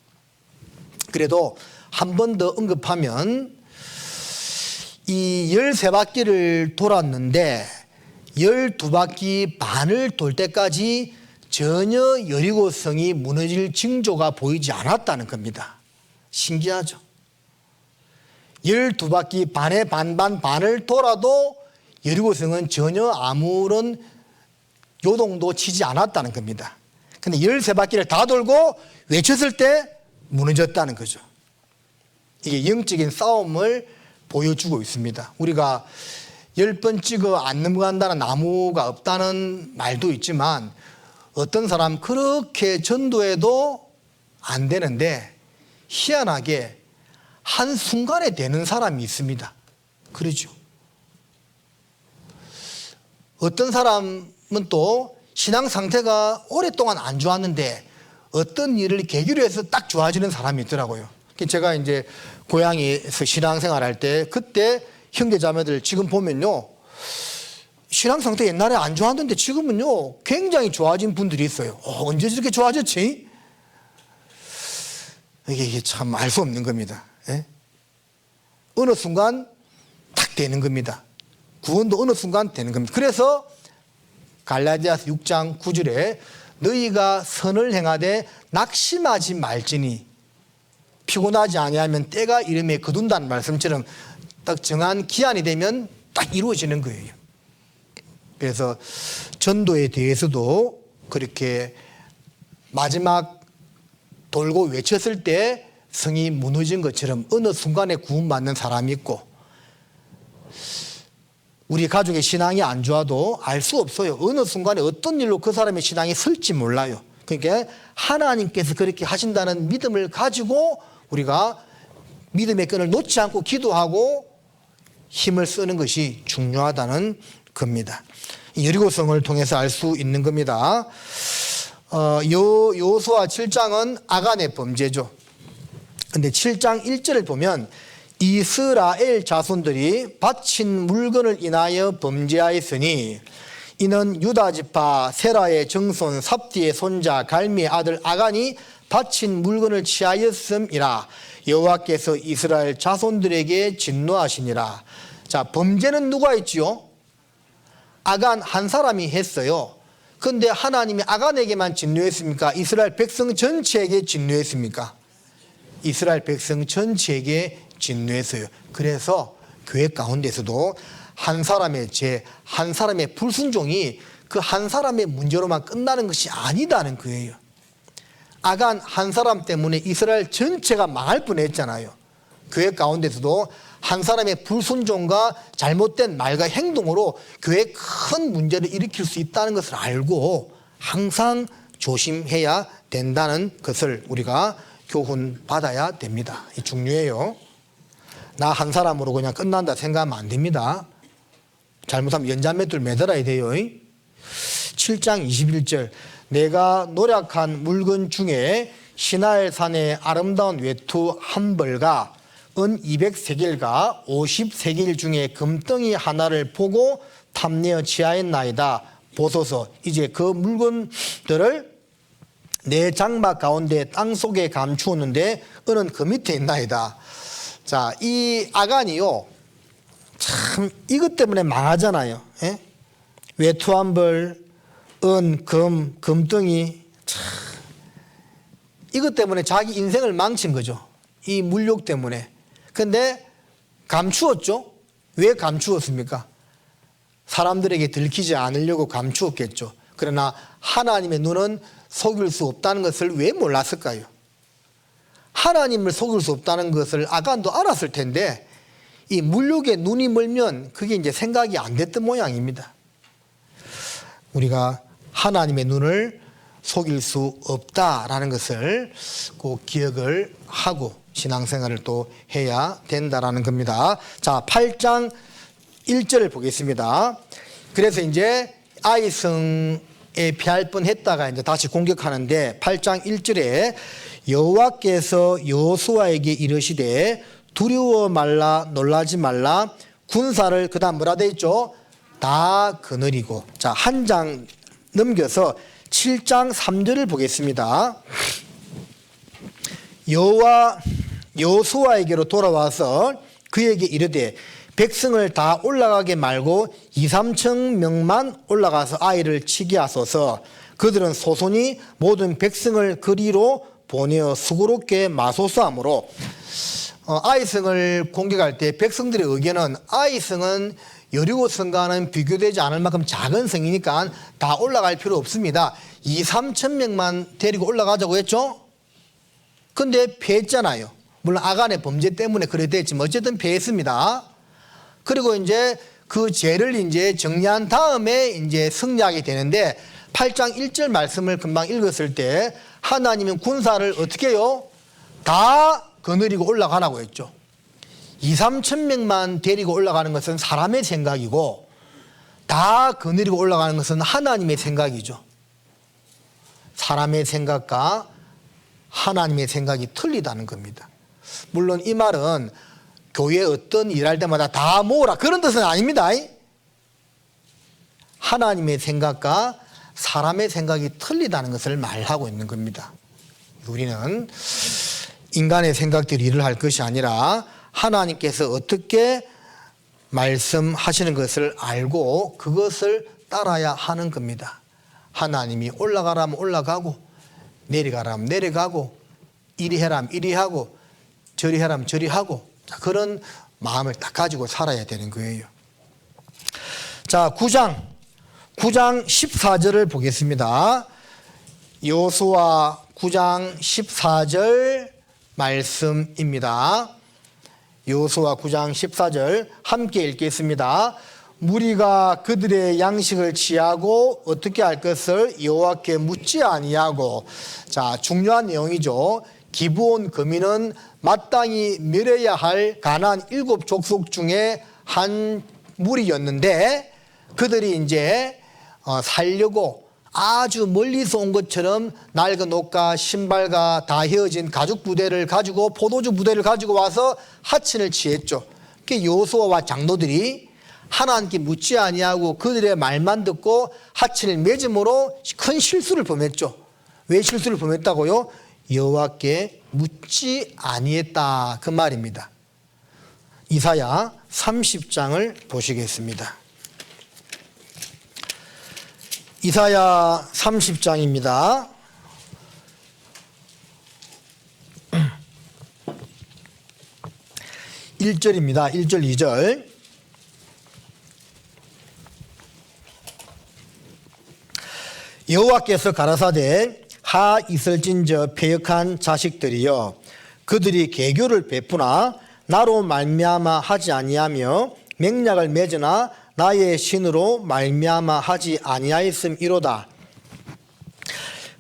그래도 한 번 더 언급하면 이 13바퀴를 돌았는데 12바퀴 반을 돌 때까지 전혀 여리고성이 무너질 징조가 보이지 않았다는 겁니다. 신기하죠? 12바퀴 반의 반을 돌아도 여리고성은 전혀 아무런 요동도 치지 않았다는 겁니다. 근데 13바퀴를 다 돌고 외쳤을 때 무너졌다는 거죠. 이게 영적인 싸움을 보여주고 있습니다. 우리가 10번 찍어 안 넘어간다는 나무가 없다는 말도 있지만 어떤 사람 그렇게 전도해도 안 되는데 희한하게 한순간에 되는 사람이 있습니다. 그러죠. 어떤 사람은 또 신앙 상태가 오랫동안 안 좋았는데 어떤 일을 계기로 해서 딱 좋아지는 사람이 있더라고요. 제가 이제 고향에서 신앙생활 할 때 그때 형제자매들 지금 보면요. 신앙 상태 옛날에 안 좋았는데 지금은요. 굉장히 좋아진 분들이 있어요. 언제 저렇게 좋아졌지? 이게 참 알 수 없는 겁니다. 예? 어느 순간 딱 되는 겁니다. 구원도 어느 순간 되는 겁니다. 그래서 갈라디아서 6장 9절에 너희가 선을 행하되 낙심하지 말지니 피곤하지 아니하면 때가 이름에 거둔다는 말씀처럼 딱 정한 기한이 되면 딱 이루어지는 거예요. 그래서 전도에 대해서도 그렇게 마지막 돌고 외쳤을 때 성이 무너진 것처럼 어느 순간에 구원받는 사람이 있고 우리 가족의 신앙이 안 좋아도 알 수 없어요. 어느 순간에 어떤 일로 그 사람의 신앙이 설지 몰라요. 그러니까 하나님께서 그렇게 하신다는 믿음을 가지고 우리가 믿음의 끈을 놓지 않고 기도하고 힘을 쓰는 것이 중요하다는 겁니다. 여리고성을 통해서 알 수 있는 겁니다. 여호수아 7장은 아간의 범죄죠. 근데 7장 1절을 보면 이스라엘 자손들이 바친 물건을 인하여 범죄하였으니 이는 유다 지파 세라의 정손 삽디의 손자 갈미의 아들 아간이 바친 물건을 취하였음이라 여호와께서 이스라엘 자손들에게 진노하시니라. 자, 범죄는 누가 했지요? 아간 한 사람이 했어요. 그런데 하나님이 아간에게만 진노했습니까? 이스라엘 백성 전체에게 진노했습니까? 이스라엘 백성 전체에게 진노했어요. 그래서 교회 가운데서도 한 사람의 죄, 한 사람의 불순종이 그 한 사람의 문제로만 끝나는 것이 아니다는 거예요. 아간 한 사람 때문에 이스라엘 전체가 망할 뻔했잖아요. 교회 가운데서도 한 사람의 불순종과 잘못된 말과 행동으로 교회에 큰 문제를 일으킬 수 있다는 것을 알고 항상 조심해야 된다는 것을 우리가 교훈 받아야 됩니다. 이 중요해요. 나 한 사람으로 그냥 끝난다 생각하면 안 됩니다. 잘못하면 연자맷돌 매달아야 돼요. 7장 21절 내가 노력한 물건 중에 시나엘 산의 아름다운 외투 한 벌과 은 200세겔과 50세겔 중에 금덩이 하나를 보고 탐내어 취하였나이다. 보소서 이제 그 물건들을 내 장막 가운데 땅속에 감추었는데 은은 그 밑에 있나이다. 자, 이 아간이요 참 이것 때문에 망하잖아요. 예? 외투 한 벌, 은, 금덩이 참 이것 때문에 자기 인생을 망친 거죠. 이 물욕 때문에. 근데 감추었죠. 왜 감추었습니까? 사람들에게 들키지 않으려고 감추었겠죠. 그러나 하나님의 눈은 속일 수 없다는 것을 왜 몰랐을까요? 하나님을 속일 수 없다는 것을 아간도 알았을 텐데 이 물욕에 눈이 멀면 그게 이제 생각이 안 됐던 모양입니다. 우리가 하나님의 눈을 속일 수 없다라는 것을 꼭 기억을 하고 신앙생활을 또 해야 된다라는 겁니다. 자, 8장 1절을 보겠습니다. 그래서 이제 아이성 피할 뻔했다가 이제 다시 공격하는데 8장 1절에 여호와께서 여호수아에게 이르시되 두려워 말라 놀라지 말라 군사를 그다음 뭐라 돼 있죠? 다 거느리고. 자, 한 장 넘겨서 7장 3절을 보겠습니다. 여호수아에게로 돌아와서 그에게 이르되 백성을 다 올라가게 말고 2-3천 명만 올라가서 아이를 치게 하소서. 그들은 소손이 모든 백성을 그리로 보내어 수고롭게 마소서 하므로 아이성을 공격할 때 백성들의 의견은 아이성은 여리고 성과는 비교되지 않을 만큼 작은 성이니까 다 올라갈 필요 없습니다. 2-3천 명만 데리고 올라가자고 했죠. 근데 패했잖아요. 물론 아간의 범죄 때문에 그래 됐지만 어쨌든 패했습니다. 그리고 이제 그 죄를 이제 정리한 다음에 이제 승리하게 되는데 8장 1절 말씀을 금방 읽었을 때 하나님은 군사를 어떻게 해요? 다 거느리고 올라가라고 했죠. 2-3천 명만 데리고 올라가는 것은 사람의 생각이고 다 거느리고 올라가는 것은 하나님의 생각이죠. 사람의 생각과 하나님의 생각이 틀리다는 겁니다. 물론 이 말은 교회 어떤 일할 때마다 다 모으라 그런 뜻은 아닙니다. 하나님의 생각과 사람의 생각이 틀리다는 것을 말하고 있는 겁니다. 우리는 인간의 생각대로 일을 할 것이 아니라 하나님께서 어떻게 말씀하시는 것을 알고 그것을 따라야 하는 겁니다. 하나님이 올라가라면 올라가고 내려가라면 내려가고 이리 해라면 이리 하고 저리 해라면 저리 하고 그런 마음을 딱 가지고 살아야 되는 거예요. 자, 9장 14절을 보겠습니다. 여호수아 9장 14절 말씀입니다. 여호수아 9장 14절 함께 읽겠습니다. 무리가 그들의 양식을 취하고 어떻게 할 것을 여호와께 묻지 아니하고. 자, 중요한 내용이죠. 기브온 거민은 마땅히 멸해야 할 가나안 7족속 중에 한 무리였는데 그들이 이제 살려고 아주 멀리서 온 것처럼 낡은 옷과 신발과 다 헤어진 가죽 부대를 가지고 포도주 부대를 가지고 와서 하친을 취했죠. 그 여호수아와 장로들이 하나님께 묻지 아니하고 그들의 말만 듣고 하친을 맺음으로 큰 실수를 범했죠. 왜 실수를 범했다고요? 여호와께 묻지 아니했다 그 말입니다. 이사야 30장을 보시겠습니다. 이사야 30장입니다. 1절입니다. 1절 2절. 여호와께서 가라사대 하 있을진저 패역한 자식들이여 그들이 계교를 베푸나 나로 말미암아 하지 아니하며 맹약을 맺으나 나의 신으로 말미암아 하지 아니하였음이로다.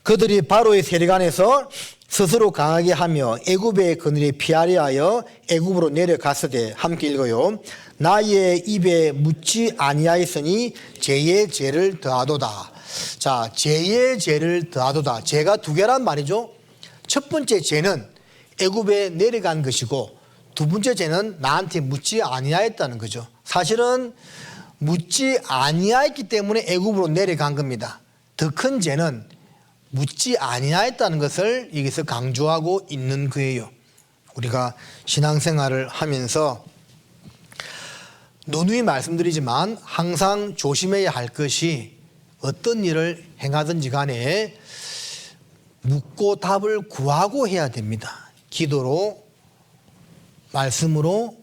그들이 바로의 세력 안에서 스스로 강하게 하며 애굽의 그늘에 피하려 하여 애굽으로 내려갔으되 함께 읽어요. 나의 입에 묻지 아니하였으니 죄의 죄를 더하도다. 자, 죄의 죄를 더하도다. 죄가 두 개란 말이죠. 첫 번째 죄는 애굽에 내려간 것이고 두 번째 죄는 나한테 묻지 아니하였다는 거죠. 사실은 묻지 아니하였기 때문에 애굽으로 내려간 겁니다. 더 큰 죄는 묻지 아니하였다는 것을 여기서 강조하고 있는 거예요. 우리가 신앙생활을 하면서 누누이 말씀드리지만 항상 조심해야 할 것이 어떤 일을 행하든지 간에 묻고 답을 구하고 해야 됩니다. 기도로, 말씀으로,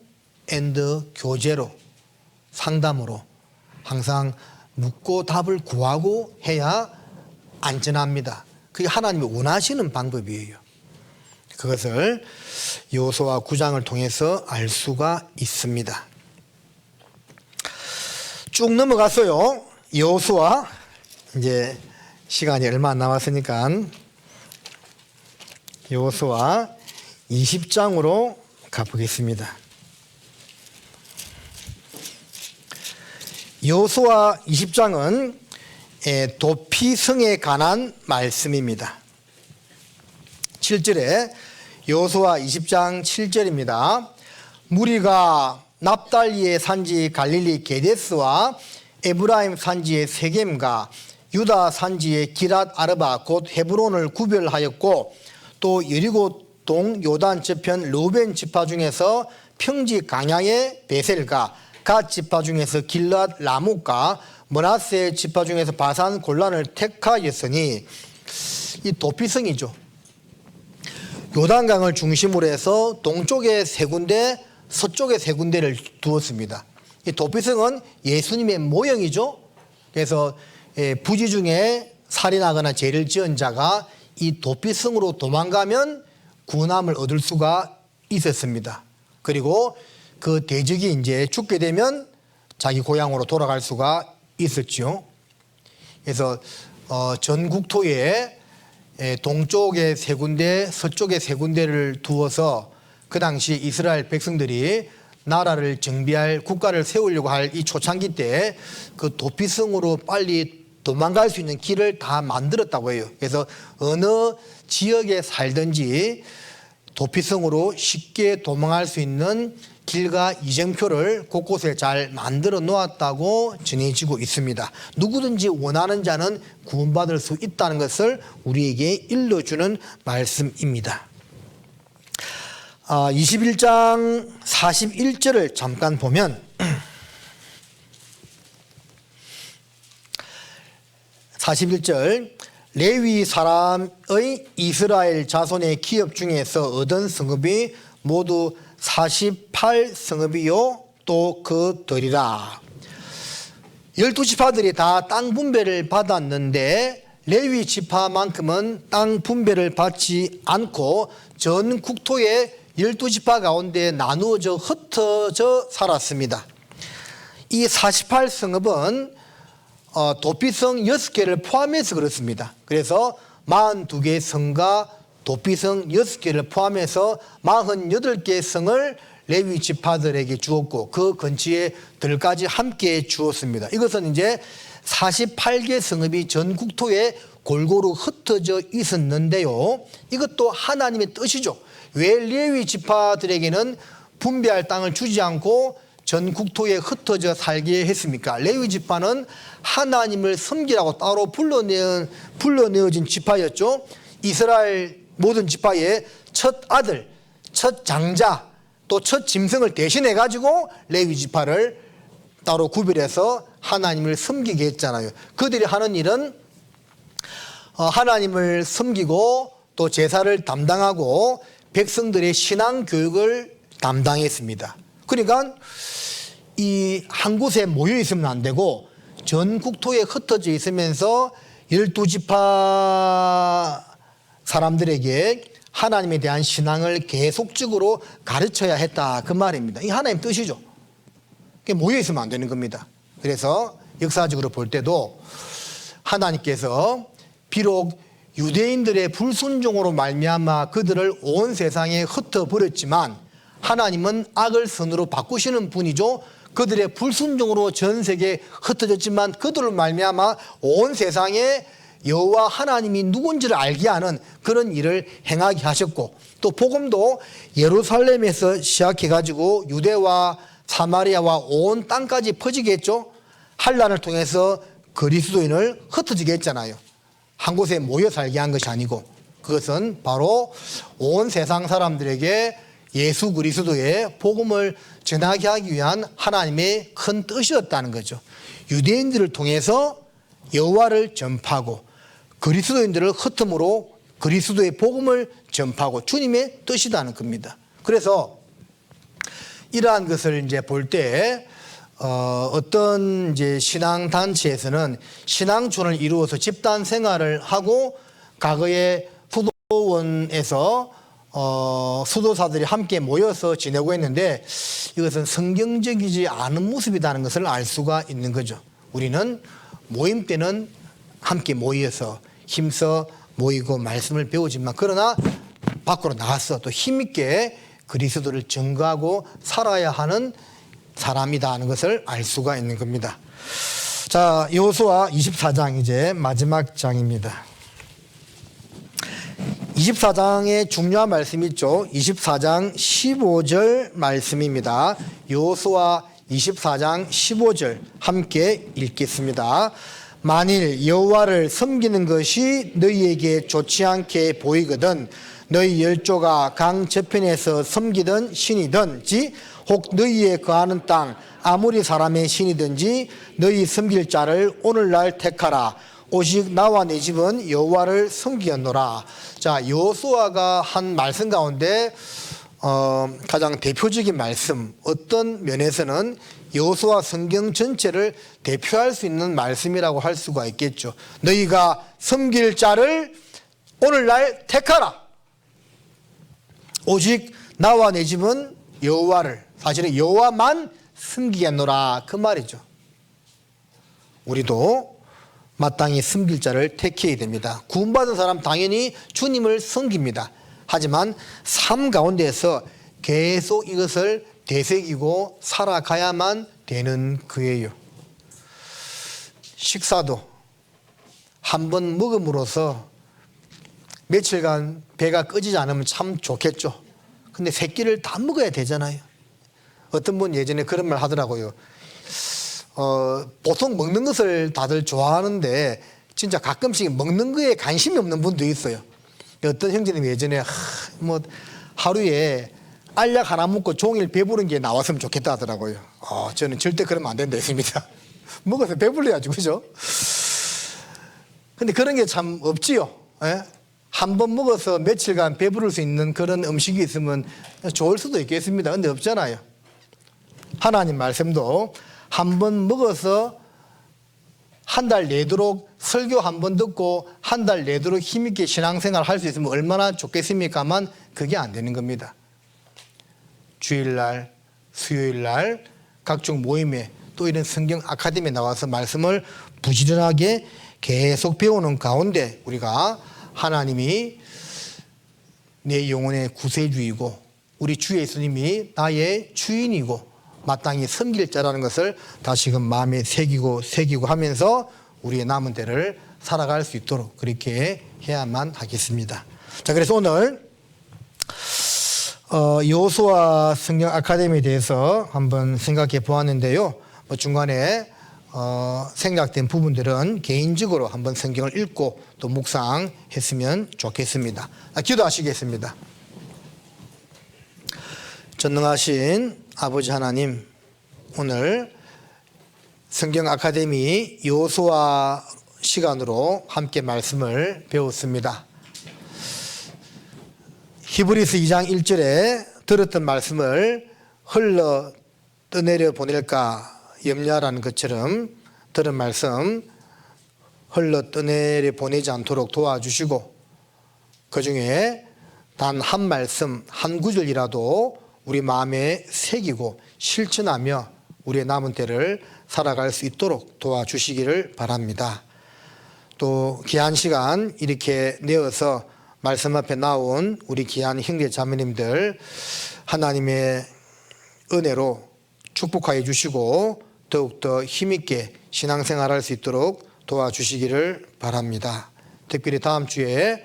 교제로, 상담으로 항상 묻고 답을 구하고 해야 안전합니다. 그게 하나님이 원하시는 방법이에요. 그것을 여호수아 9장을 통해서 알 수가 있습니다. 쭉 넘어갔어요. 여호수아 이제 시간이 얼마 안 남았으니까 여호수아 20장으로 가보겠습니다. 여호수아 20장은 도피성에 관한 말씀입니다. 7절에 여호수아 20장 7절입니다. 무리가 납달리의 산지 갈릴리 게데스와 에브라임 산지의 세겜과 유다 산지의 기랏 아르바 곧 헤브론을 구별하였고 또 여리고 동 요단 저편 르우벤 지파 중에서 평지 강야의 베셀과 갓 지파 중에서 길랏 라목과 므낫세 지파 중에서 바산 골란을 택하였으니 이 도피성이죠. 요단강을 중심으로 해서 동쪽에 세 군데, 서쪽에 세 군데를 두었습니다. 이 도피성은 예수님의 모형이죠. 그래서 부지 중에 살인하거나 죄를 지은 자가 이 도피성으로 도망가면 구원함을 얻을 수가 있었습니다. 그리고 그 대적이 이제 죽게 되면 자기 고향으로 돌아갈 수가 있었죠. 그래서 전 국토에 동쪽에 세 군데, 서쪽에 세 군데를 두어서 그 당시 이스라엘 백성들이 나라를 정비할 국가를 세우려고 할 이 초창기 때 그 도피성으로 빨리 도망갈 수 있는 길을 다 만들었다고 해요. 그래서 어느 지역에 살든지 도피성으로 쉽게 도망갈 수 있는 길과 이정표를 곳곳에 잘 만들어 놓았다고 전해지고 있습니다. 누구든지 원하는 자는 구원받을 수 있다는 것을 우리에게 일러주는 말씀입니다. 21장 41절을 잠깐 보면 41절 레위 사람의 이스라엘 자손의 기업 중에서 얻은 성읍이 모두 48성읍이요 또 그 덜이라. 12지파들이 다 땅 분배를 받았는데 레위 지파만큼은 땅 분배를 받지 않고 전 국토에 12지파 가운데 나누어져 흩어져 살았습니다. 이 48성읍은 도피성 6개를 포함해서 그렇습니다. 그래서 42개의 성과 도피성 6개를 포함해서 48개의 성을 레위 지파들에게 주었고 그 근처에 들까지 함께 주었습니다. 이것은 이제 48개 성읍이 전 국토에 골고루 흩어져 있었는데요. 이것도 하나님의 뜻이죠. 왜 레위 지파들에게는 분배할 땅을 주지 않고 전 국토에 흩어져 살게 했습니까? 레위 지파는 하나님을 섬기라고 따로 불러내어진 지파였죠. 이스라엘 모든 지파의 첫 아들, 첫 장자, 또 첫 짐승을 대신해 가지고 레위 지파를 따로 구별해서 하나님을 섬기게 했잖아요. 그들이 하는 일은 하나님을 섬기고 또 제사를 담당하고 백성들의 신앙 교육을 담당했습니다. 그러니까 이 한 곳에 모여 있으면 안 되고 전 국토에 흩어져 있으면서 12지파 사람들에게 하나님에 대한 신앙을 계속적으로 가르쳐야 했다 그 말입니다. 이게 하나님 뜻이죠. 모여 있으면 안 되는 겁니다. 그래서 역사적으로 볼 때도 하나님께서 비록 유대인들의 불순종으로 말미암아 그들을 온 세상에 흩어버렸지만 하나님은 악을 선으로 바꾸시는 분이죠. 그들의 불순종으로 전 세계에 흩어졌지만 그들을 말미암아 온 세상에 여호와 하나님이 누군지를 알게 하는 그런 일을 행하게 하셨고 또 복음도 예루살렘에서 시작해가지고 유대와 사마리아와 온 땅까지 퍼지게 했죠. 한란을 통해서 그리스도인을 흩어지게 했잖아요. 한 곳에 모여 살게 한 것이 아니고 그것은 바로 온 세상 사람들에게 예수 그리스도의 복음을 전하게 하기 위한 하나님의 큰 뜻이었다는 거죠. 유대인들을 통해서 여호와를 전파하고 그리스도인들을 흩음으로 그리스도의 복음을 전파하고 주님의 뜻이라는 겁니다. 그래서 이러한 것을 이제 볼 때 어떤 이제 신앙 단체에서는 신앙촌을 이루어서 집단 생활을 하고 과거에 수도원에서 수도사들이 함께 모여서 지내고 했는데 이것은 성경적이지 않은 모습이라는 것을 알 수가 있는 거죠. 우리는 모임 때는 함께 모여서 힘써 모이고 말씀을 배우지만 그러나 밖으로 나가서 또 힘있게 그리스도를 증거하고 살아야 하는 사람이다 하는 것을 알 수가 있는 겁니다. 자, 여호수아 24장 이제 마지막 장입니다. 24장에 중요한 말씀이 있죠. 24장 15절 말씀입니다. 여호수아 24장 15절 함께 읽겠습니다. 만일 여호와를 섬기는 것이 너희에게 좋지 않게 보이거든 너희 열조가 강 저편에서 섬기던 신이든지 혹 너희의 거하는 땅 아무리 사람의 신이든지 너희 섬길 자를 오늘날 택하라. 오직 나와 내 집은 여호와를 섬기겠노라. 자, 여호수아가 한 말씀 가운데 가장 대표적인 말씀, 어떤 면에서는 여호수아 성경 전체를 대표할 수 있는 말씀이라고 할 수가 있겠죠. 너희가 섬길 자를 오늘날 택하라. 오직 나와 내 집은 여호와를, 사실은 여호와만 섬기겠노라, 그 말이죠. 우리도 마땅히 섬길 자를 택해야 됩니다. 구원받은 사람 당연히 주님을 섬깁니다. 하지만 삶 가운데에서 계속 이것을 되새기고 살아가야만 되는 거예요. 식사도 한 번 먹음으로써 며칠간 배가 꺼지지 않으면 참 좋겠죠. 근데 세 끼를 다 먹어야 되잖아요. 어떤 분 예전에 그런 말 하더라고요. 보통 먹는 것을 다들 좋아하는데 진짜 가끔씩 먹는 거에 관심이 없는 분도 있어요. 어떤 형제님이 예전에 하루에 알약 하나 먹고 종일 배부른 게 나왔으면 좋겠다 하더라고요. 저는 절대 그러면 안 된다 했습니다. 먹어서 배불러야지, 그죠? 근데 그런 게 참 없지요. 예? 한 번 먹어서 며칠간 배부를 수 있는 그런 음식이 있으면 좋을 수도 있겠습니다. 근데 없잖아요. 하나님 말씀도 한 번 먹어서 한 달 내도록 설교 한 번 듣고 한 달 내도록 힘있게 신앙생활 할 수 있으면 얼마나 좋겠습니까만 그게 안 되는 겁니다. 주일날, 수요일날 각종 모임에 또 이런 성경 아카데미에 나와서 말씀을 부지런하게 계속 배우는 가운데 우리가 하나님이 내 영혼의 구세주이고 우리 주 예수님이 나의 주인이고 마땅히 섬길 자라는 것을 다시금 마음에 새기고 하면서 우리의 남은 때를 살아갈 수 있도록 그렇게 해야만 하겠습니다. 자, 그래서 오늘 여호수아 성경 아카데미에 대해서 한번 생각해 보았는데요. 중간에 생략된 부분들은 개인적으로 한번 성경을 읽고 또 묵상했으면 좋겠습니다. 기도하시겠습니다. 전능하신 아버지 하나님, 오늘 성경 아카데미 여호수아 시간으로 함께 말씀을 배웠습니다. 히브리서 2장 1절에 들었던 말씀을 흘러 떠내려 보낼까 염려하라는 것처럼 들은 말씀 흘러 떠내려 보내지 않도록 도와주시고 그 중에 단 한 말씀, 한 구절이라도 우리 마음에 새기고 실천하며 우리의 남은 때를 살아갈 수 있도록 도와주시기를 바랍니다. 또 귀한 시간 이렇게 내어서 말씀 앞에 나온 우리 귀한 형제 자매님들 하나님의 은혜로 축복하여 주시고 더욱더 힘있게 신앙생활할 수 있도록 도와주시기를 바랍니다. 특별히 다음 주에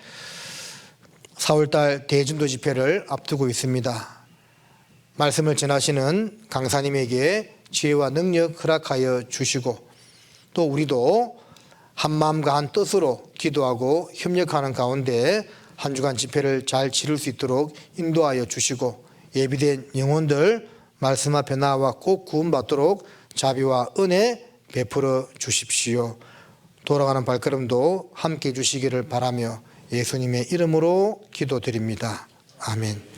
4월달 대전도 집회를 앞두고 있습니다. 말씀을 전하시는 강사님에게 지혜와 능력 허락하여 주시고 또 우리도 한 마음과 한 뜻으로 기도하고 협력하는 가운데 한 주간 집회를 잘 치를 수 있도록 인도하여 주시고 예비된 영혼들 말씀 앞에 나와 꼭 구원받도록 자비와 은혜 베풀어 주십시오. 돌아가는 발걸음도 함께 해주시기를 바라며 예수님의 이름으로 기도드립니다. 아멘.